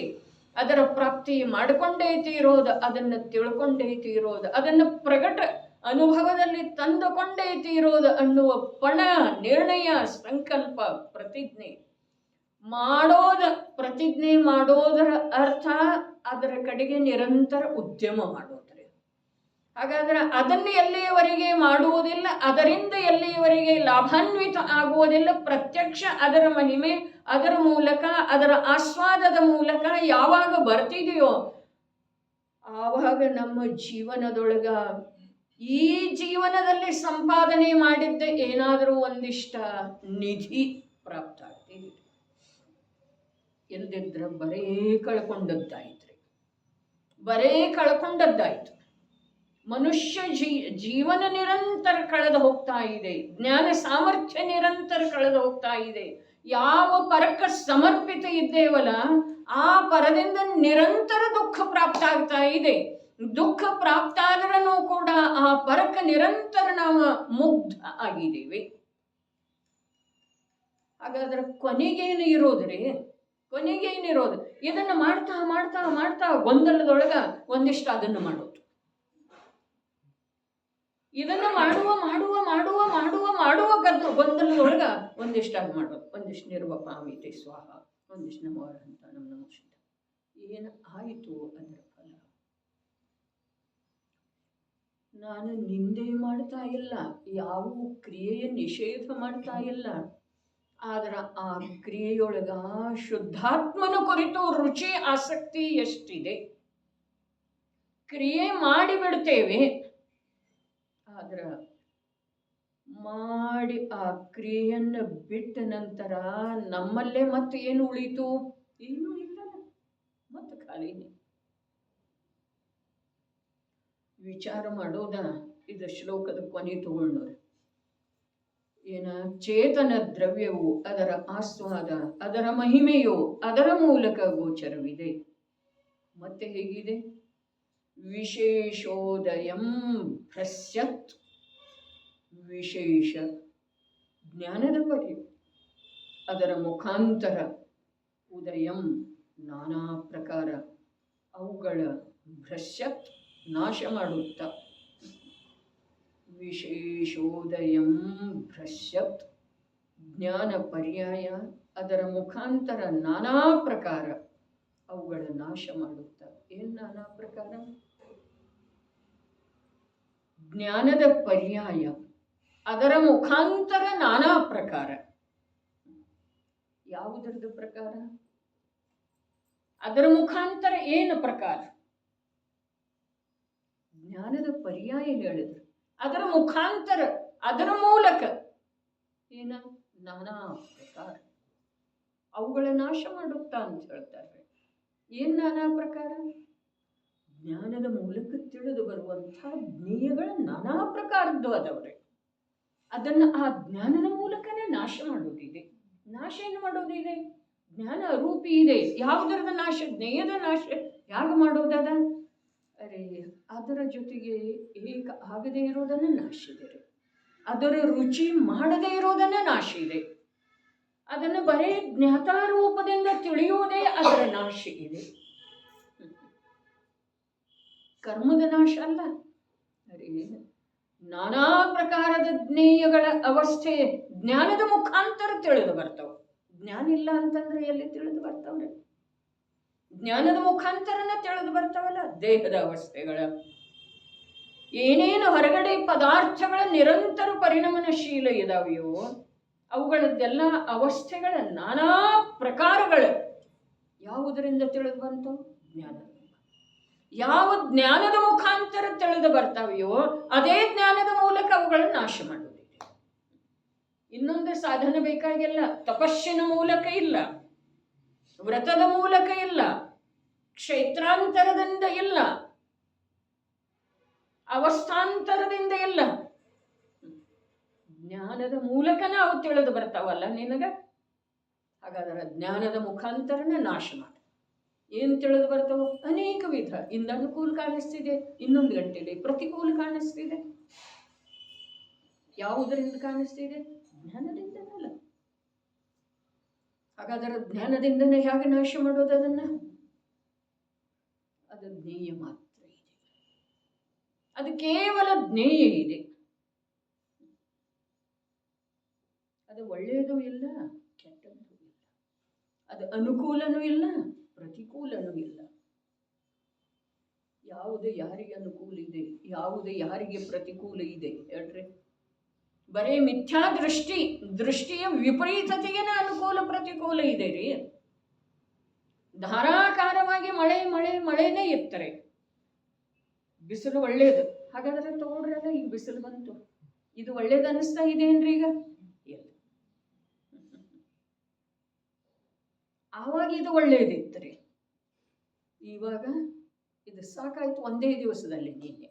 ಅದರ ಪ್ರಾಪ್ತಿ ಮಾಡಿಕೊಂಡೇ ತೀರೋದು, ಅದನ್ನು ತಿಳ್ಕೊಂಡೇ ತೀರೋದು, ಅದನ್ನು ಪ್ರಕಟ ಅನುಭವದಲ್ಲಿ ತಂದುಕೊಂಡೇ ತೀರೋದು ಅನ್ನುವ ಪಣ, ನಿರ್ಣಯ, ಸಂಕಲ್ಪ, ಪ್ರತಿಜ್ಞೆ ಪ್ರತಿಜ್ಞೆ ಮಾಡೋದರ ಅರ್ಥ ಅದರ ಕಡೆಗೆ ನಿರಂತರ ಉದ್ಯಮ ಮಾಡೋದ್ರಿ. ಹಾಗಾದ್ರೆ ಅದನ್ನು ಎಲ್ಲಿಯವರೆಗೆ ಮಾಡುವುದಿಲ್ಲ, ಅದರಿಂದ ಎಲ್ಲಿಯವರೆಗೆ ಲಾಭಾನ್ವಿತ ಆಗುವುದಿಲ್ಲ, ಪ್ರತ್ಯಕ್ಷ ಅದರ ಮಹಿಮೆ ಅದರ ಮೂಲಕ, ಅದರ ಆಸ್ವಾದದ ಮೂಲಕ ಯಾವಾಗ ಬರ್ತಿದೆಯೋ ಆವಾಗ ನಮ್ಮ ಜೀವನದೊಳಗ ಈ ಜೀವನದಲ್ಲಿ ಸಂಪಾದನೆ ಮಾಡಿದ್ದ ಏನಾದರೂ ಒಂದಿಷ್ಟ ನಿಧಿ ಪ್ರಾಪ್ತ ಆಗ್ತಿದೆ. ಇಲ್ದಿದ್ರ ಬರೇ ಕಳ್ಕೊಂಡದ್ದಾಯ್ತ್ರಿ, ಬರೇ ಕಳ್ಕೊಂಡದ್ದಾಯ್ತು. ಮನುಷ್ಯ ಜೀವನ ನಿರಂತರ ಕಳೆದು ಹೋಗ್ತಾ ಇದೆ, ಜ್ಞಾನ ಸಾಮರ್ಥ್ಯ ನಿರಂತರ ಕಳೆದು ಹೋಗ್ತಾ ಇದೆ. ಯಾವ ಪರಕ್ಕೆ ಸಮರ್ಪಿತ ಇದ್ದೇವಲ್ಲ ಆ ಪರದಿಂದ ನಿರಂತರ ದುಃಖ ಪ್ರಾಪ್ತ ಆಗ್ತಾ ಇದೆ. ದುಃಖ ಪ್ರಾಪ್ತ ಆದ್ರೂ ಕೂಡ ಆ ಪರಕ್ಕೆ ನಿರಂತರ ನಾವು ಮುಗ್ಧ ಆಗಿದ್ದೀವಿ. ಹಾಗಾದ್ರೆ ಕೊನೆಗೇನು ಇರೋದ್ರಿ? ಕೊನೆಗೇನಿರೋದು? ಇದನ್ನು ಮಾಡ್ತಾ ಮಾಡ್ತಾ ಮಾಡ್ತಾ ಗೊಂದಲದೊಳಗ ಒಂದಿಷ್ಟು ಅದನ್ನು ಮಾಡೋದು, ಇದನ್ನು ಮಾಡುವ ಮಾಡುವ ಮಾಡುವ ಮಾಡುವ ಮಾಡುವ ಗೊಂದಲದೊಳಗ ಒಂದಿಷ್ಟು ಅದು ಮಾಡೋದು, ಒಂದಿಷ್ಟು ನಿರ್ವಪಾಮಿತಿ ಸ್ವಾಹ, ಒಂದಿಷ್ಟು ನಮೋರ ಅಂತ ನಮ್ಮ ನಮೋಷಿತ. ಏನು ಆಯಿತು ಅದರ ಫಲ? ನಾನು ನಿಂದೆ ಮಾಡ್ತಾ ಇಲ್ಲ, ಯಾವ ಕ್ರಿಯೆಯ ನಿಷೇಧ ಮಾಡ್ತಾ ಇಲ್ಲ, ಆದ್ರೆ ಆ ಕ್ರಿಯೆಯೊಳಗ ಶುದ್ಧಾತ್ಮನ ಕುರಿತು ರುಚಿ ಆಸಕ್ತಿ ಎಷ್ಟಿದೆ. ಕ್ರಿಯೆ ಮಾಡಿಬಿಡ್ತೇವೆ, ಆದ್ರೆ ಮಾಡಿ ಆ ಕ್ರಿಯೆಯನ್ನು ಬಿಟ್ಟ ನಂತರ ನಮ್ಮಲ್ಲೇ ಮತ್ತೆ ಏನು ಉಳಿತು? ಏನೂ ಇಲ್ಲ, ಮತ್ತೆ ಖಾಲಿನೇ. ವಿಚಾರ ಮಾಡೋದ ಇದು ಶ್ಲೋಕದ ಕೊನೆ ತಗೊಂಡವ್ರೆ. ಏನ ಚೇತನ ದ್ರವ್ಯವು, ಅದರ ಆಸ್ವಾದ, ಅದರ ಮಹಿಮೆಯು ಅದರ ಮೂಲಕ ಗೋಚರವಿದೆ. ಮತ್ತೆ ಹೇಗಿದೆ? ವಿಶೇಷೋದಯಂ ಭ್ರಸ್ಯತ್, ವಿಶೇಷ ಜ್ಞಾನದ ಪರಿ ಅದರ ಮುಖಾಂತರ ಉದಯಂ ನಾನಾ ಪ್ರಕಾರ ಅವುಗಳ ಭ್ರಶ್ಯತ್ ನಾಶ ಮಾಡುತ್ತ, ವಿಶೇಷೋದಯಂ ಭ್ರಶ್ಯತ್ ಜ್ಞಾನ ಪರ್ಯಾಯ ಅದರ ಮುಖಾಂತರ ನಾನಾ ಪ್ರಕಾರ ಅವುಗಳ ನಾಶ ಮಾಡುತ್ತ. ಏನ್ ನಾನಾ ಪ್ರಕಾರ? ಜ್ಞಾನದ ಪರ್ಯಾಯ ಅದರ ಮುಖಾಂತರ ನಾನಾ ಪ್ರಕಾರ. ಯಾವುದರದ್ದು ಪ್ರಕಾರ? ಅದರ ಮುಖಾಂತರ ಏನು ಪ್ರಕಾರ? ಜ್ಞಾನದ ಪರ್ಯಾಯ ಹೇಳಿದ್ರು, ಅದರ ಮುಖಾಂತರ, ಅದರ ಮೂಲಕ ಏನ ನಾನಾ ಪ್ರಕಾರ ಅವುಗಳ ನಾಶ ಮಾಡುತ್ತಾ ಅಂತ ಹೇಳ್ತಾರೆ. ಏನ್ ನಾನಾ ಪ್ರಕಾರ? ಜ್ಞಾನದ ಮೂಲಕ ತಿಳಿದು ಬರುವಂಥ ಜ್ಞೇಯಗಳ ನಾನಾ ಪ್ರಕಾರದ್ದು ಅದವ್ರೆ. ಅದನ್ನು ಆ ಜ್ಞಾನದ ಮೂಲಕನೇ ನಾಶ ಮಾಡೋದಿದೆ. ನಾಶ ಏನು ಮಾಡೋದಿದೆ? ಜ್ಞಾನ ರೂಪಿ ಇದೆ. ಯಾವುದರದ ನಾಶ? ಜ್ಞೇಯದ ನಾಶ ಯಾಕೆ ಮಾಡೋದದ? ಅರೆ, ಅದರ ಜೊತೆಗೆ ಏಕ ಆಗದೆ ಇರೋದನ್ನ ನಾಶ ಇದೆ, ಅದರ ರುಚಿ ಮಾಡದೇ ಇರೋದನ್ನ ನಾಶ ಇದೆ, ಅದನ್ನು ಬರೇ ಜ್ಞಾತಾರೂಪದಿಂದ ತಿಳಿಯುವುದೇ ಅದರ ನಾಶ ಇದೆ. ಕರ್ಮದ ನಾಶ ಅಲ್ಲ. ಅರೆ, ನಾನಾ ಪ್ರಕಾರದ ಜ್ಞೇಯಗಳ ಅವಸ್ಥೆ ಜ್ಞಾನದ ಮುಖಾಂತರ ತಿಳಿದು ಬರ್ತಾವ. ಜ್ಞಾನ ಇಲ್ಲ ಅಂತಂದ್ರೆ ಎಲ್ಲಿ ತಿಳಿದು ಬರ್ತಾವ್ರೆ? ಜ್ಞಾನದ ಮುಖಾಂತರನ ತಿಳಿದು ಬರ್ತಾವಲ್ಲ. ದೇಹದ ಅವಸ್ಥೆಗಳ ಏನೇನು ಹೊರಗಡೆ ಪದಾರ್ಥಗಳ ನಿರಂತರ ಪರಿಣಮನಶೀಲ ಇದಾವೆಯೋ ಅವುಗಳದ್ದೆಲ್ಲ ಅವಸ್ಥೆಗಳ ನಾನಾ ಪ್ರಕಾರಗಳು ಯಾವುದರಿಂದ ತಿಳಿದು ಬಂತು? ಜ್ಞಾನ. ಯಾವ ಜ್ಞಾನದ ಮುಖಾಂತರ ತಿಳಿದು ಬರ್ತಾವೆಯೋ ಅದೇ ಜ್ಞಾನದ ಮೂಲಕ ಅವುಗಳನ್ನು ನಾಶ ಮಾಡುವುದಿದೆ. ಇನ್ನೊಂದು ಸಾಧನ ಬೇಕಾಗಿಲ್ಲ. ತಪಸ್ಸಿನ ಮೂಲಕ ಇಲ್ಲ, ವ್ರತದ ಮೂಲಕ ಇಲ್ಲ, ಕ್ಷೇತ್ರಾಂತರದಿಂದ ಇಲ್ಲ, ಅವಸ್ಥಾಂತರದಿಂದ ಇಲ್ಲ, ಜ್ಞಾನದ ಮೂಲಕ ನಾವು ತಿಳಿದು ಬರ್ತಾವಲ್ಲ ನಿನಗ. ಹಾಗಾದ್ರೆ ಜ್ಞಾನದ ಮುಖಾಂತರನ ನಾಶ ಮಾಡ. ಏನು ತಿಳಿದು ಬರ್ತಾವ? ಅನೇಕ ವಿಧ. ಇಂದ ಅನುಕೂಲ ಕಾಣಿಸ್ತಿದೆ, ಇನ್ನೊಂದು ಗಂಟೆಯಲ್ಲಿ ಪ್ರತಿಕೂಲ ಕಾಣಿಸ್ತಿದೆ. ಯಾವುದರಿಂದ ಕಾಣಿಸ್ತಿದೆ? ಜ್ಞಾನದಿಂದನಲ್ಲ. ಹಾಗಾದರೆ ಜ್ಞಾನದಿಂದನೇ ಹೇಗೆ ನಾಶ ಮಾಡೋದು ಅದನ್ನ? ಅದು ಜ್ಞೇಯ ಮಾತ್ರ ಇದೆ, ಅದು ಕೇವಲ ಜ್ಞೇಯ ಇದೆ. ಅದು ಒಳ್ಳೆಯದು ಇಲ್ಲ, ಕೆಟ್ಟದ್ದು ಇಲ್ಲ, ಅದು ಅನುಕೂಲನೂ ಇಲ್ಲ, ಪ್ರತಿಕೂಲನೂ ಇಲ್ಲ. ಯಾವುದು ಯಾರಿಗೆ ಅನುಕೂಲ ಇದೆ, ಯಾವುದು ಯಾರಿಗೆ ಪ್ರತಿಕೂಲ ಇದೆ ಹೇಳ್ರಿ? ಬರೀ ಮಿಥ್ಯಾ ದೃಷ್ಟಿಯ ವಿಪರೀತತೆಯನ ಅನುಕೂಲ ಪ್ರತಿಕೂಲ ಇದೆ ರೀ. ಧಾರಾಕಾರವಾಗಿ ಮಳೆನೇ ಇರ್ತಾರೆ, ಬಿಸಿಲು ಒಳ್ಳೇದು. ಹಾಗಾದ್ರೆ ತಗೊಳ್ರಲ್ಲ, ಈಗ ಬಿಸಿಲು ಬಂತು, ಇದು ಒಳ್ಳೇದು ಅನಿಸ್ತಾ ಇದೆಯೇನ್ರಿ ಈಗ? ಇಲ್ಲ. ಆವಾಗ ಇದು ಒಳ್ಳೇದಿತ್ತು ರೀ, ಇವಾಗ ಇದು ಸಾಕಾಯ್ತು ಒಂದೇ ದಿವಸದಲ್ಲಿ. ನಿನ್ನೆ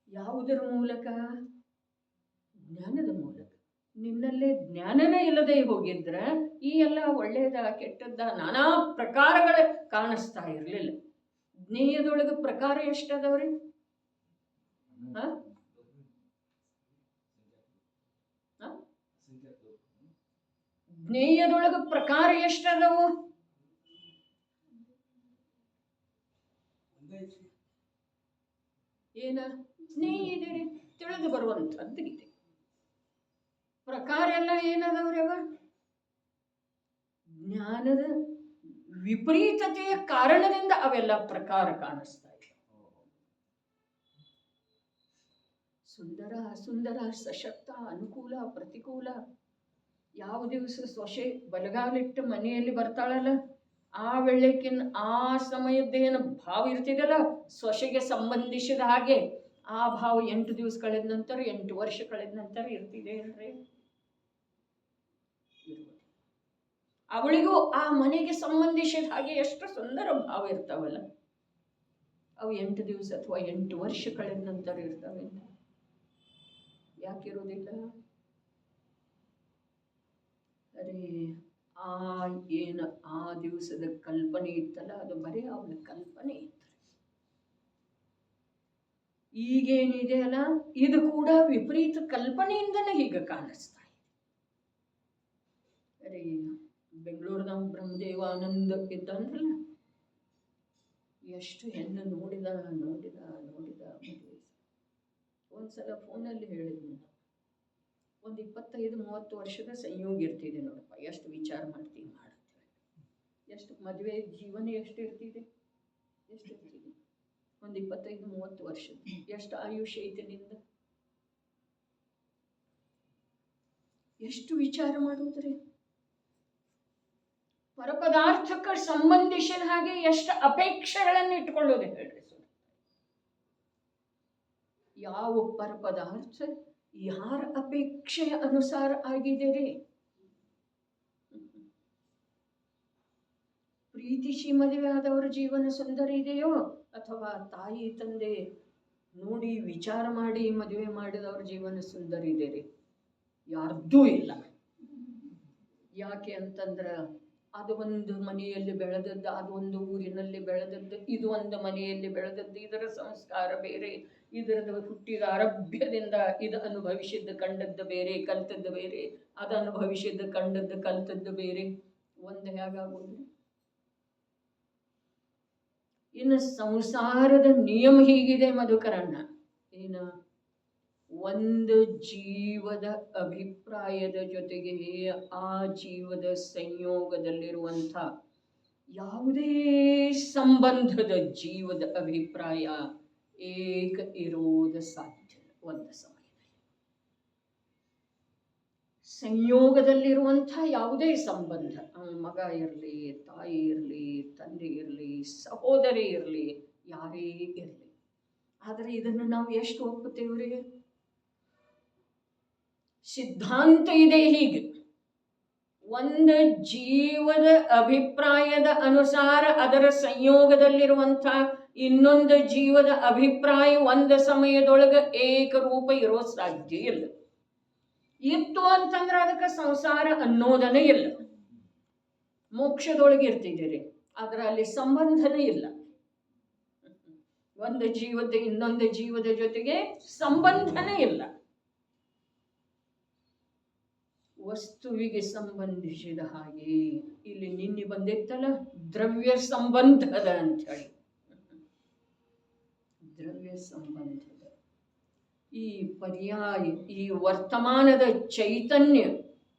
ಯಾವುದರ ಮೂಲಕ? ಜ್ಞಾನದ ಮೂಲಕ. ನಿನ್ನಲ್ಲೇ ಜ್ಞಾನನೇ ಇಲ್ಲದೆ ಹೋಗಿದ್ರ ಈ ಎಲ್ಲ ಒಳ್ಳೇದ ಕೆಟ್ಟದ್ದ ನಾನಾ ಪ್ರಕಾರಗಳ ಕಾಣಿಸ್ತಾ ಇರಲಿಲ್ಲ. ಜ್ಞೇಯದೊಳಗೆ ಪ್ರಕಾರ ಎಷ್ಟದವ್ರಿ? ಜ್ಞೇಯದೊಳಗೆ ಪ್ರಕಾರ ಎಷ್ಟದವು? ಏನ ಜ್ಞೇಯ ಇದೆ ರೀ, ತಿಳಿದು ಬರುವಂಥದ್ದು ಇದೆ. ಪ್ರಕಾರ ಎಲ್ಲ ಏನದವ್ರಿ? ಅವ ಜ್ಞಾನದ ವಿಪರೀತತೆಯ ಕಾರಣದಿಂದ ಅವೆಲ್ಲ ಪ್ರಕಾರ ಕಾಣಿಸ್ತಾ ಇದೆ. ಸುಂದರ ಅಸುಂದರ, ಸಶಕ್ತ ಅನುಕೂಲ ಪ್ರತಿಕೂಲ. ಯಾವ ದಿವಸ ಸೊಸೆ ಬಲಗಾಲಿಟ್ಟು ಮನೆಯಲ್ಲಿ ಬರ್ತಾಳಲ್ಲ, ಆ ವೇಳೆಕಿನ್ ಆ ಸಮಯದ್ದೇನು ಭಾವ ಇರ್ತಿದಲ್ಲ ಸೊಸೆಗೆ ಸಂಬಂಧಿಸಿದ ಹಾಗೆ, ಆ ಭಾವ 8 ದಿವಸ ಕಳೆದ ನಂತರ, 8 ವರ್ಷ ಕಳೆದ ನಂತರ ಇರ್ತಿದೆ ಅಲ್ರಿ? ಅವಳಿಗೂ ಆ ಮನೆಗೆ ಸಂಬಂಧಿಸಿದ ಹಾಗೆ ಎಷ್ಟು ಸುಂದರ ಭಾವ ಇರ್ತಾವಲ್ಲ, ಅವು 8 ದಿವಸ ಅಥವಾ 8 ವರ್ಷ ಕಳೆದ ನಂತರ ಇರ್ತಾವೆ. ಯಾಕಿರೋದಿಲ್ಲ? ಅರೆ ಏನು ಆ ದಿವಸದ ಕಲ್ಪನೆ ಇತ್ತಲ್ಲ, ಅದು ಬರೀ ಅವಳ ಕಲ್ಪನೆ ಇತ್ತು. ಈಗೇನಿದೆ ಅಲ್ಲ, ಇದು ಕೂಡ ವಿಪರೀತ ಕಲ್ಪನೆಯಿಂದಲೇ ಹೀಗೆ ಕಾಣಿಸ್ತಾ ಇದೆ. ಅರೆ ಬೆಂಗಳೂರಿನ ಬ್ರಹ್ಮದೇವಾನಂದ ಇದ್ದಂದ್ರಲ್ಲ, ಎಷ್ಟು ಹೆಣ್ಣು ನೋಡಿದ ಮದುವೆ. ಒಂದ್ಸಲ ಫೋನಲ್ಲಿ ಹೇಳಿದ್ನು, ಒಂದು 25-30 ವರ್ಷದ ಸಂಯೋಗ ಇರ್ತಿದೆ ನೋಡಪ್ಪ, ಎಷ್ಟು ವಿಚಾರ ಮಾಡ್ತೀವಿ ಮಾಡುತ್ತೆ, ಎಷ್ಟು ಮದುವೆ ಜೀವನ ಎಷ್ಟು ಇರ್ತಿದೆ, ಒಂದು 25-30 ವರ್ಷದ ಎಷ್ಟು ಆಯುಷ್ಯ ಐತೆ ನಿಂದ? ಎಷ್ಟು ವಿಚಾರ ಮಾಡುವುದ್ರಿ? ಪರಪದಾರ್ಥಕ್ಕೆ ಸಂಬಂಧಿಸಿದ ಹಾಗೆ ಎಷ್ಟು ಅಪೇಕ್ಷೆಗಳನ್ನು ಇಟ್ಕೊಳ್ಳೋದು ಹೇಳ್ರಿ. ಯಾವ ಪರಪದಾರ್ಥ ಯಾರ ಅಪೇಕ್ಷೆಯ ಅನುಸಾರ ಆಗಿದೆ ರೀ? ಪ್ರೀತಿಸಿ ಮದುವೆ ಆದವರ ಜೀವನ ಸುಂದರ ಇದೆಯೋ, ಅಥವಾ ತಾಯಿ ತಂದೆ ನೋಡಿ ವಿಚಾರ ಮಾಡಿ ಮದುವೆ ಮಾಡಿದವ್ರ ಜೀವನ ಸುಂದರ ಇದೆ ರೀ? ಯಾರ್ದೂ ಇಲ್ಲ. ಯಾಕೆ ಅಂತಂದ್ರ ಅದು ಒಂದು ಮನೆಯಲ್ಲಿ ಬೆಳೆದದ್ದು, ಅದು ಒಂದು ಊರಿನಲ್ಲಿ ಬೆಳೆದದ್ದು, ಇದು ಒಂದು ಮನೆಯಲ್ಲಿ ಬೆಳೆದದ್ದು. ಇದರ ಸಂಸ್ಕಾರ ಬೇರೆ, ಇದರದ ಹುಟ್ಟಿದ ಆರಭ್ಯದಿಂದ ಇದು ಅನುಭವಿಸಿದ್ದು ಕಂಡದ್ದು ಬೇರೆ, ಕಲ್ತದ್ದು ಬೇರೆ, ಅದು ಅನುಭವಿಸಿದ್ದು ಕಂಡದ್ದು ಕಲ್ತದ್ದು ಬೇರೆ. ಒಂದು ಹೇಗಾಗೋದು? ಇನ್ನು ಸಂಸಾರದ ನಿಯಮ ಹೀಗಿದೆ ಮಧುಕರಣ್ಣ, ಏನ ಒಂದು ಜೀವದ ಅಭಿಪ್ರಾಯದ ಜೊತೆಗೆ ಆ ಜೀವದ ಸಂಯೋಗದಲ್ಲಿರುವಂಥ ಯಾವುದೇ ಸಂಬಂಧದ ಜೀವದ ಅಭಿಪ್ರಾಯ ಏಕ ಇರುವುದು ಸಾಧ್ಯ. ಒಂದು ಸಮಯದಲ್ಲಿ ಸಂಯೋಗದಲ್ಲಿರುವಂಥ ಯಾವುದೇ ಸಂಬಂಧ, ಮಗ ಇರಲಿ, ತಾಯಿ ಇರಲಿ, ತಂದೆ ಇರಲಿ, ಸಹೋದರಿ ಇರಲಿ, ಯಾರೇ ಇರಲಿ, ಆದರೆ ಇದನ್ನು ನಾವು ಎಷ್ಟು ಒಪ್ಪುತ್ತೇವ್ರಿ? ಸಿದ್ಧಾಂತ ಇದೆ ಹೀಗೆ, ಒಂದು ಜೀವದ ಅಭಿಪ್ರಾಯದ ಅನುಸಾರ ಅದರ ಸಂಯೋಗದಲ್ಲಿರುವಂಥ ಇನ್ನೊಂದು ಜೀವದ ಅಭಿಪ್ರಾಯ ಒಂದು ಸಮಯದೊಳಗೆ ಏಕರೂಪ ಇರೋ ಸಾಧ್ಯ ಇಲ್ಲ. ಇತ್ತು ಅಂತಂದ್ರೆ ಅದಕ್ಕೆ ಸಂಸಾರ ಅನ್ನೋದನೇ ಇಲ್ಲ. ಮೋಕ್ಷದೊಳಗೆ ಇರ್ತಿದ್ದೀರಿ, ಆದ್ರೆ ಅಲ್ಲಿ ಸಂಬಂಧನೇ ಇಲ್ಲ. ಒಂದು ಜೀವದ ಇನ್ನೊಂದು ಜೀವದ ಜೊತೆಗೆ ಸಂಬಂಧನೇ ಇಲ್ಲ. ವಸ್ತುವಿಗೆ ಸಂಬಂಧಿಸಿದ ಹಾಗೆ ಇಲ್ಲಿ ನಿನ್ನೆ ಬಂದಿತ್ತಲ್ಲ, ದ್ರವ್ಯ ಸಂಬಂಧದ ಅಂತ ಹೇಳಿ. ದ್ರವ್ಯ ಸಂಬಂಧದ ಈ ಪರ್ಯಾಯ, ಈ ವರ್ತಮಾನದ ಚೈತನ್ಯ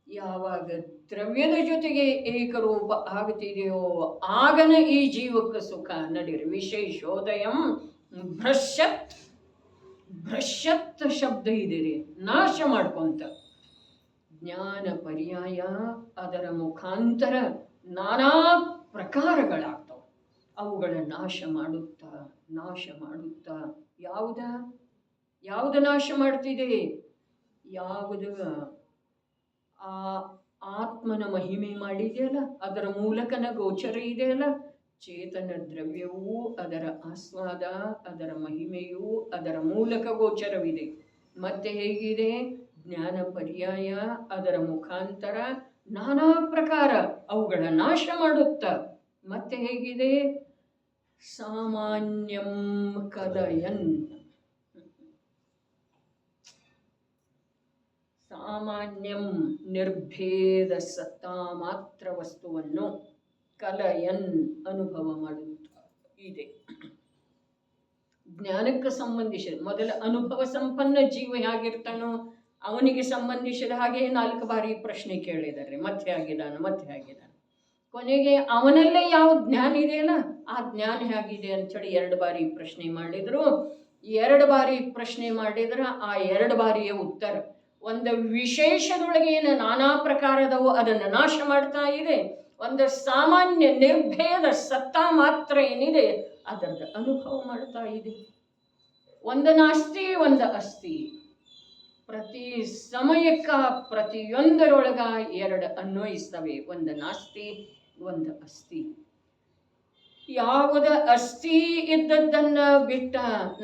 ಯಾವಾಗ ದ್ರವ್ಯದ ಜೊತೆಗೆ ಏಕರೂಪ ಆಗ್ತಿದೆಯೋ ಆಗನ ಈ ಜೀವಕ್ಕೆ ಸುಖ. ನಡೀರಿ, ವಿಶೇಷೋದಯಂ ಭ್ರಶ್ಯತ್. ಭ್ರಶ್ಯತ್ ಶಬ್ದ ಇದೆ ರೀ, ನಾಶ ಮಾಡ್ಕೊಂತ. ಜ್ಞಾನ ಪರ್ಯಾಯ ಅದರ ಮುಖಾಂತರ ನಾನಾ ಪ್ರಕಾರಗಳಾಗ್ತವೆ. ಅವುಗಳ ನಾಶ ಮಾಡುತ್ತಾ ಯಾವುದು ನಾಶ ಮಾಡ್ತಿದೆ? ಯಾವುದು ಆ ಆತ್ಮನ ಮಹಿಮೆ ಮಾಡಿದೆಯಲ್ಲ, ಅದರ ಮೂಲಕನ ಗೋಚರ ಇದೆಯಲ್ಲ, ಚೇತನ ದ್ರವ್ಯವೂ ಅದರ ಆಸ್ವಾದ, ಅದರ ಮಹಿಮೆಯೂ ಅದರ ಮೂಲಕ ಗೋಚರವಿದೆ. ಮತ್ತೆ ಹೇಗಿದೆ? ಜ್ಞಾನ ಪರ್ಯಾಯ ಅದರ ಮುಖಾಂತರ ನಾನಾ ಪ್ರಕಾರ ಅವುಗಳ ನಾಶ ಮಾಡುತ್ತ. ಮತ್ತೆ ಹೇಗಿದೆ? ಸಾಮಾನ್ಯಂ ಕದಯನ್. ಸಾಮಾನ್ಯಂ ನಿರ್ಭೇದ ಸತ್ತಾ ಮಾತ್ರ ವಸ್ತುವನ್ನು ಕಲಯನ್ ಅನುಭವ ಮಾಡುತ್ತಾ ಇದೆ. ಜ್ಞಾನಕ್ಕೆ ಸಂಬಂಧಿಸಿದ ಮೊದಲ ಅನುಭವ ಸಂಪನ್ನ ಜೀವ ಹೇಗಿರ್ತಾನೋ ಅವನಿಗೆ ಸಂಬಂಧಿಸಿದ ಹಾಗೆ 4 ಬಾರಿ ಪ್ರಶ್ನೆ ಕೇಳಿದಾರೆ. ಮತ್ತೆ ಆಗಿದ್ದಾನೆ. ಕೊನೆಗೆ ಅವನಲ್ಲೇ ಯಾವ ಜ್ಞಾನ ಇದೆಯಲ್ಲ ಆ ಜ್ಞಾನ ಹೇಗಿದೆ ಅಂಥೇಳಿ 2 ಬಾರಿ ಪ್ರಶ್ನೆ ಮಾಡಿದ್ರು. 2 ಬಾರಿ ಪ್ರಶ್ನೆ ಮಾಡಿದ್ರೆ ಆ 2 ಬಾರಿಯ ಉತ್ತರ ಒಂದು ವಿಶೇಷದೊಳಗೆ ಏನು ನಾನಾ ಪ್ರಕಾರದವು ಅದನ್ನು ನಾಶ ಮಾಡ್ತಾ ಇದೆ. ಒಂದು ಸಾಮಾನ್ಯ ನಿರ್ಭೇದ ಸತ್ತಾ ಮಾತ್ರ ಏನಿದೆ ಅದರದ ಅನುಭವ ಮಾಡ್ತಾ ಇದೆ. ಒಂದು ನಾಸ್ತಿ ಒಂದು ಅಸ್ತಿ. ಪ್ರತಿ ಸಮಯಕ್ಕ ಪ್ರತಿಯೊಂದರೊಳಗ 2 ಅನ್ವಯಿಸ್ತವೆ. ಒಂದು ನಾಸ್ತಿ ಒಂದು ಅಸ್ತಿ. ಯಾವುದ ಅಸ್ಥಿ ಇದ್ದದ್ದನ್ನ ಬಿಟ್ಟ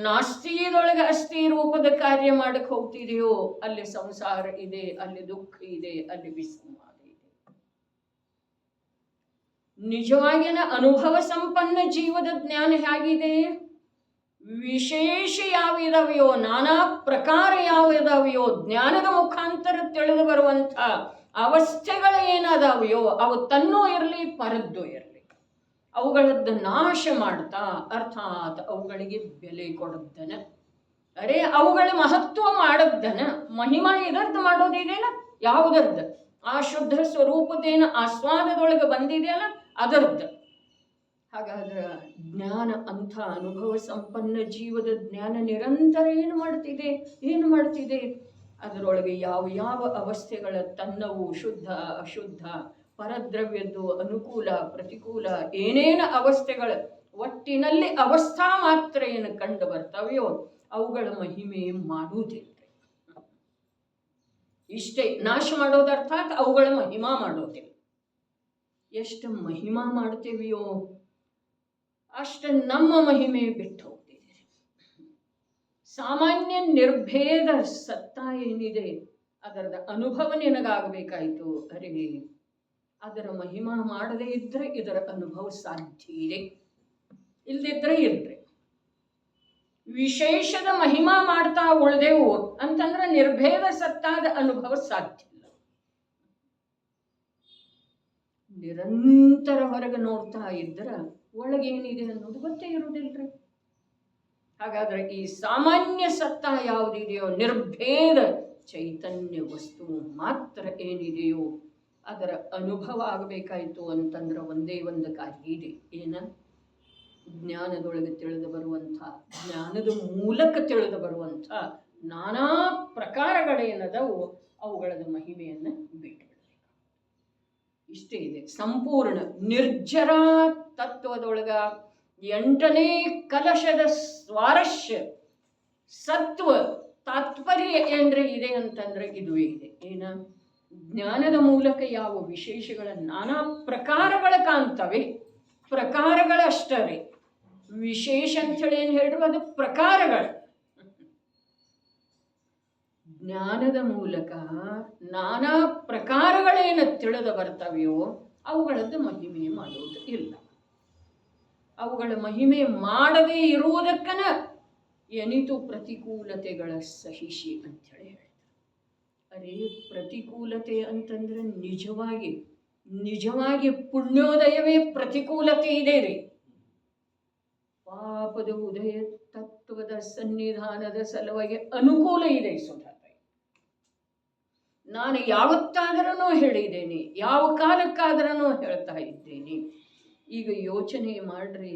ನಾಸ್ತಿಯದೊಳಗೆ ಅಸ್ಥಿ ರೂಪದ ಕಾರ್ಯ ಮಾಡಕ್ಕೆ ಹೋಗ್ತಿದೆಯೋ ಅಲ್ಲಿ ಸಂಸಾರ ಇದೆ, ಅಲ್ಲಿ ದುಃಖ ಇದೆ, ಅಲ್ಲಿ ವಿಸಂವಾದ ಇದೆ. ನಿಜವಾಗಿನ ಅನುಭವ ಸಂಪನ್ನ ಜೀವದ ಜ್ಞಾನ ಹೇಗಿದೆ? ವಿಶೇಷ ಯಾವಿದಾವೆಯೋ, ನಾನಾ ಪ್ರಕಾರ ಯಾವಿದಾವೆಯೋ, ಜ್ಞಾನದ ಮುಖಾಂತರ ತಿಳಿದು ಬರುವಂಥ ಅವಸ್ಥೆಗಳು ಏನಾದಾವೆಯೋ ಅವು ತನ್ನೂ ಇರಲಿ ಪರದ್ದು ಇರಲಿ, ಅವುಗಳದ್ದು ನಾಶ ಮಾಡ್ತಾ, ಅರ್ಥಾತ್ ಅವುಗಳಿಗೆ ಬೆಲೆ ಕೊಡದ್ದನ. ಅರೆ ಅವುಗಳ ಮಹತ್ವ ಮಾಡದ್ದನ. ಮಹಿಮಾ ಇದರದ್ದು ಮಾಡೋದಿದೆಯಲ್ಲ, ಯಾವುದರ್ದು? ಆ ಶುದ್ಧ ಸ್ವರೂಪದೇನ ಆಸ್ವಾದದೊಳಗೆ ಬಂದಿದೆಯಲ್ಲ ಅದರದ್ದು. ಹಾಗಾದ್ರೆ ಜ್ಞಾನ ಅಂಥ ಅನುಭವ ಸಂಪನ್ನ ಜೀವದ ಜ್ಞಾನ ನಿರಂತರ ಏನು ಮಾಡ್ತಿದೆ? ಅದರೊಳಗೆ ಯಾವ ಅವಸ್ಥೆಗಳ ತನ್ನವು ಶುದ್ಧ ಅಶುದ್ಧ, ಪರದ್ರವ್ಯದ್ದು ಅನುಕೂಲ ಪ್ರತಿಕೂಲ, ಏನೇನು ಅವಸ್ಥೆಗಳ ಒಟ್ಟಿನಲ್ಲಿ ಅವಸ್ಥಾ ಮಾತ್ರ ಏನು ಕಂಡು ಬರ್ತವೆಯೋ ಅವುಗಳ ಮಹಿಮೆ ಮಾಡುವುದಿಲ್ಲ. ಇಷ್ಟೇ ನಾಶ ಮಾಡೋದರ್ಥಾತ್ ಅವುಗಳ ಮಹಿಮಾ ಮಾಡೋದಿಲ್ಲ. ಎಷ್ಟು ಮಹಿಮಾ ಮಾಡ್ತೇವೆಯೋ ಅಷ್ಟು ನಮ್ಮ ಮಹಿಮೆ ಬಿಟ್ಟು ಹೋಗ್ತಿದೆ. ಸಾಮಾನ್ಯ ನಿರ್ಭೇದ ಸತ್ತಾ ಏನಿದೆ ಅದರದ ಅನುಭವ ನಿನಗಾಗಬೇಕಾಯಿತು. ಅರೆ ಅದರ ಮಹಿಮಾ ಮಾಡದೇ ಇದ್ರೆ ಇದರ ಅನುಭವ ಸಾಧ್ಯ ಇದೆ, ಇಲ್ದಿದ್ರೆ ಇಲ್ರಿ. ವಿಶೇಷದ ಮಹಿಮಾ ಮಾಡ್ತಾ ಉಳ್ದೆವು ಅಂತಂದ್ರೆ ನಿರ್ಭೇದ ಸತ್ತಾದ ಅನುಭವ ಸಾಧ್ಯ ಇಲ್ಲ. ನಿರಂತರ ಹೊರಗೆ ನೋಡ್ತಾ ಇದ್ರೆ ಒಳಗೇನಿದೆ ಅನ್ನೋದು ಗೊತ್ತೇ ಇರುವುದಿಲ್ರಿ. ಹಾಗಾದ್ರೆ ಈ ಸಾಮಾನ್ಯ ಸತ್ತ ಯಾವುದಿದೆಯೋ, ನಿರ್ಭೇದ ಚೈತನ್ಯ ವಸ್ತು ಮಾತ್ರ ಏನಿದೆಯೋ ಅದರ ಅನುಭವ ಆಗಬೇಕಾಯಿತು ಅಂತಂದ್ರೆ ಒಂದೇ ಒಂದು ಕಾರ್ಯ ಇದೆ. ಏನ? ಜ್ಞಾನದೊಳಗೆ ತಿಳಿದು ಬರುವಂಥ, ಜ್ಞಾನದ ಮೂಲಕ ತಿಳಿದು ಬರುವಂಥ ನಾನಾ ಪ್ರಕಾರಗಳೇನದವು ಅವುಗಳದ ಮಹಿಮೆಯನ್ನು ಬಿಟ್ಟುಬಿಡಬೇಕು. ಇಷ್ಟೇ ಇದೆ. ಸಂಪೂರ್ಣ ನಿರ್ಜರ ತತ್ವದೊಳಗ 8ನೇ ಕಲಶದ ಸ್ವಾರಸ್ಯ ಸತ್ವ ತಾತ್ಪರ್ಯ ಏನ್ರೆ ಇದೆ ಅಂತಂದ್ರೆ ಇದುವೇ ಇದೆ. ಏನ? ಜ್ಞಾನದ ಮೂಲಕ ಯಾವ ವಿಶೇಷಗಳ ನಾನಾ ಪ್ರಕಾರಗಳ ಕಾಣ್ತವೆ, ಪ್ರಕಾರಗಳಷ್ಟರೇ. ವಿಶೇಷ ಅಂಥೇಳಿ ಏನು ಹೇಳಿದ್ರು ಅದು ಪ್ರಕಾರಗಳು. ಜ್ಞಾನದ ಮೂಲಕ ನಾನಾ ಪ್ರಕಾರಗಳೇನು ತಿಳಿದು ಬರ್ತವೆಯೋ ಅವುಗಳದ್ದು ಮಹಿಮೆ ಮಾಡುವುದು ಇಲ್ಲ. ಅವುಗಳ ಮಹಿಮೆ ಮಾಡದೇ ಇರುವುದಕ್ಕನ ಎನಿತು ಪ್ರತಿಕೂಲತೆಗಳ ಸಹಿಸಿ ಅಂಥೇಳಿ ಹೇಳ್ತಾರೆ. ಅರೆ ಪ್ರತಿಕೂಲತೆ ಅಂತಂದ್ರೆ ನಿಜವಾಗಿ ಪುಣ್ಯೋದಯವೇ ಪ್ರತಿಕೂಲತೆ ಇದೆ ರೀ. ಪಾಪದ ಉದಯ ತತ್ವದ ಸನ್ನಿಧಾನದ ಸಲುವಾಗಿ ಅನುಕೂಲ ಇದೆ ಸುಧಾತ. ನಾನು ಯಾವತ್ತಾದರೂ ಹೇಳಿದ್ದೇನೆ, ಯಾವ ಕಾಲಕ್ಕಾದರೂ ಹೇಳ್ತಾ ಇದ್ದೇನೆ. ಈಗ ಯೋಚನೆ ಮಾಡ್ರಿ,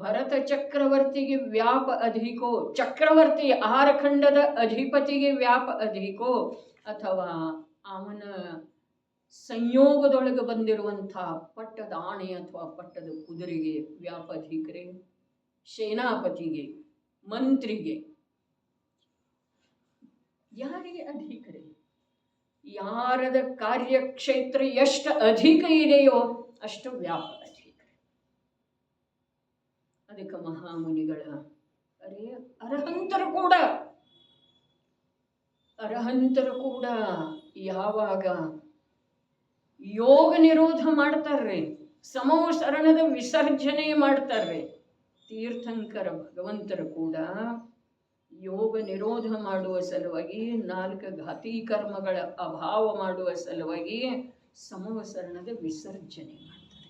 ಭರತ ಚಕ್ರವರ್ತಿಗೆ ವ್ಯಾಪ ಅಧಿಕೋ, ಚಕ್ರವರ್ತಿ ಆಹಾರಖಂಡದ ಅಧಿಪತಿಗೆ ವ್ಯಾಪ ಅಧಿಕೋ, ಅಥವಾ ಅವನ ಸಂಯೋಗದೊಳಗೆ ಬಂದಿರುವಂಥ ಪಟ್ಟದ ಆಣೆ ಅಥವಾ ಪಟ್ಟದ ಕುದುರೆಗೆ ವ್ಯಾಪ ಅಧಿಕರೇ, ಸೇನಾಪತಿಗೆ, ಮಂತ್ರಿಗೆ, ಯಾರಿಗೆ ಅಧಿಕರೇ? ಯಾರದ ಕಾರ್ಯಕ್ಷೇತ್ರ ಎಷ್ಟು ಅಧಿಕ ಇದೆಯೋ ಅಷ್ಟು ವ್ಯಾಪ ಅಧಿಕ. ಅದಕ್ಕೆ ಮಹಾಮುನಿಗಳ ಅರೆ ಅರಹಂತರು ಕೂಡ ಯಾವಾಗ ಯೋಗ ನಿರೋಧ ಮಾಡ್ತಾರ್ರಿ, ಸಮೋಸರಣದ ವಿಸರ್ಜನೆ ಮಾಡ್ತಾರ್ರಿ, ತೀರ್ಥಂಕರ ಭಗವಂತರು ಕೂಡ ಯೋಗ ನಿರೋಧ ಮಾಡುವ ಸಲುವಾಗಿ, 4 ಘಾತಿ ಕರ್ಮಗಳ ಅಭಾವ ಮಾಡುವ ಸಲುವಾಗಿ ಸಮವಸರಣದ ವಿಸರ್ಜನೆ ಮಾಡ್ತಾರೆ.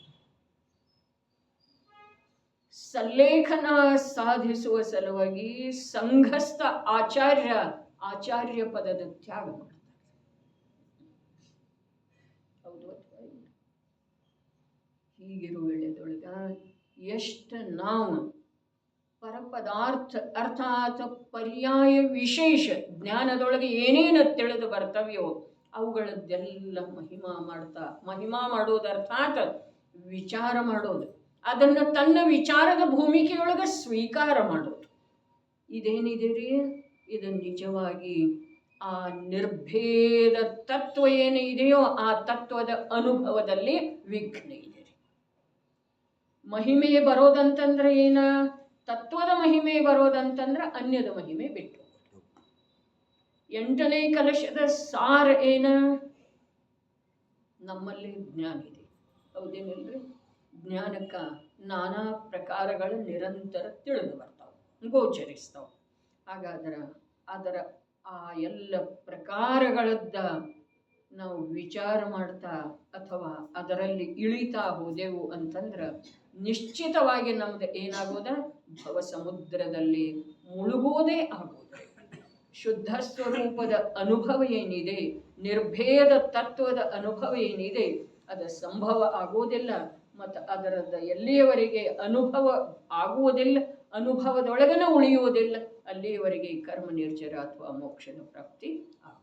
ಸಲ್ಲೇಖನ ಸಾಧಿಸುವ ಸಲುವಾಗಿ ಸಂಘಸ್ಥ ಆಚಾರ್ಯ ಪದದ ತ್ಯಾಗ ಮಾಡ್ತಾರೆ. ಹೌದು ಅಥವಾ ಇಲ್ಲ? ಹೀಗಿರುವ ವೇಳೆದೊಳಗ ಎಷ್ಟು ನಾವು ಪರಪದಾರ್ಥ ಅರ್ಥಾತ್ ಪರ್ಯಾಯ ವಿಶೇಷ ಜ್ಞಾನದೊಳಗೆ ಏನೇನು ತಿಳಿದು ಬರ್ತವೆಯೋ ಅವುಗಳದ್ದೆಲ್ಲ ಮಹಿಮಾ ಮಾಡೋದು ಅರ್ಥಾತ್ ವಿಚಾರ ಮಾಡೋದು, ಅದನ್ನು ತನ್ನ ವಿಚಾರದ ಭೂಮಿಕೆಯೊಳಗೆ ಸ್ವೀಕಾರ ಮಾಡೋದು. ಇದೇನಿದೆ ರೀ, ಇದು ನಿಜವಾಗಿ ಆ ನಿರ್ಭೇದ ತತ್ವ ಏನು ಇದೆಯೋ ಆ ತತ್ವದ ಅನುಭವದಲ್ಲಿ ವಿಘ್ನ ಇದೆ ರೀ. ಮಹಿಮೆ ಬರೋದಂತಂದ್ರೆ ಏನ? ತತ್ವದ ಮಹಿಮೆ ಬರೋದಂತಂದ್ರೆ ಅನ್ಯದ ಮಹಿಮೆ ಬಿಟ್ಟು. 8ನೇ ಕಲಶದ ಸಾರ ಏನ? ನಮ್ಮಲ್ಲಿ ಜ್ಞಾನ ಇದೆ, ಹೌದೇನಿಲ್ರಿ? ಜ್ಞಾನಕ್ಕ ನಾನಾ ಪ್ರಕಾರಗಳ ನಿರಂತರ ತಿಳಿದು ಬರ್ತಾವೆ, ಗೋಚರಿಸ್ತಾವೆ. ಅದರ ಆ ಎಲ್ಲ ಪ್ರಕಾರಗಳದ್ದ ನಾವು ವಿಚಾರ ಮಾಡ್ತಾ ಅಥವಾ ಅದರಲ್ಲಿ ಇಳಿತಾ ಹೋದೆವು ಅಂತಂದ್ರೆ ನಿಶ್ಚಿತವಾಗಿ ನಮ್ದು ಏನಾಗೋದ? ಭವ ಸಮುದ್ರದಲ್ಲಿ ಮುಳುಗೋದೇ ಆಗೋದು. ಶುದ್ಧ ಸ್ವರೂಪದ ಅನುಭವ ಏನಿದೆ, ನಿರ್ಭೇದ ತತ್ವದ ಅನುಭವ ಏನಿದೆ, ಅದು ಸಂಭವ ಆಗೋದಿಲ್ಲ. ಮತ್ತು ಅದರದ ಎಲ್ಲಿಯವರೆಗೆ ಅನುಭವ ಆಗುವುದಿಲ್ಲ, ಅನುಭವದೊಳಗನೆ ಉಳಿಯುವುದಿಲ್ಲ, ಅಲ್ಲಿಯವರೆಗೆ ಕರ್ಮ ನಿರ್ಜರ ಅಥವಾ ಮೋಕ್ಷದ ಪ್ರಾಪ್ತಿ ಆಗುವುದಿಲ್ಲ.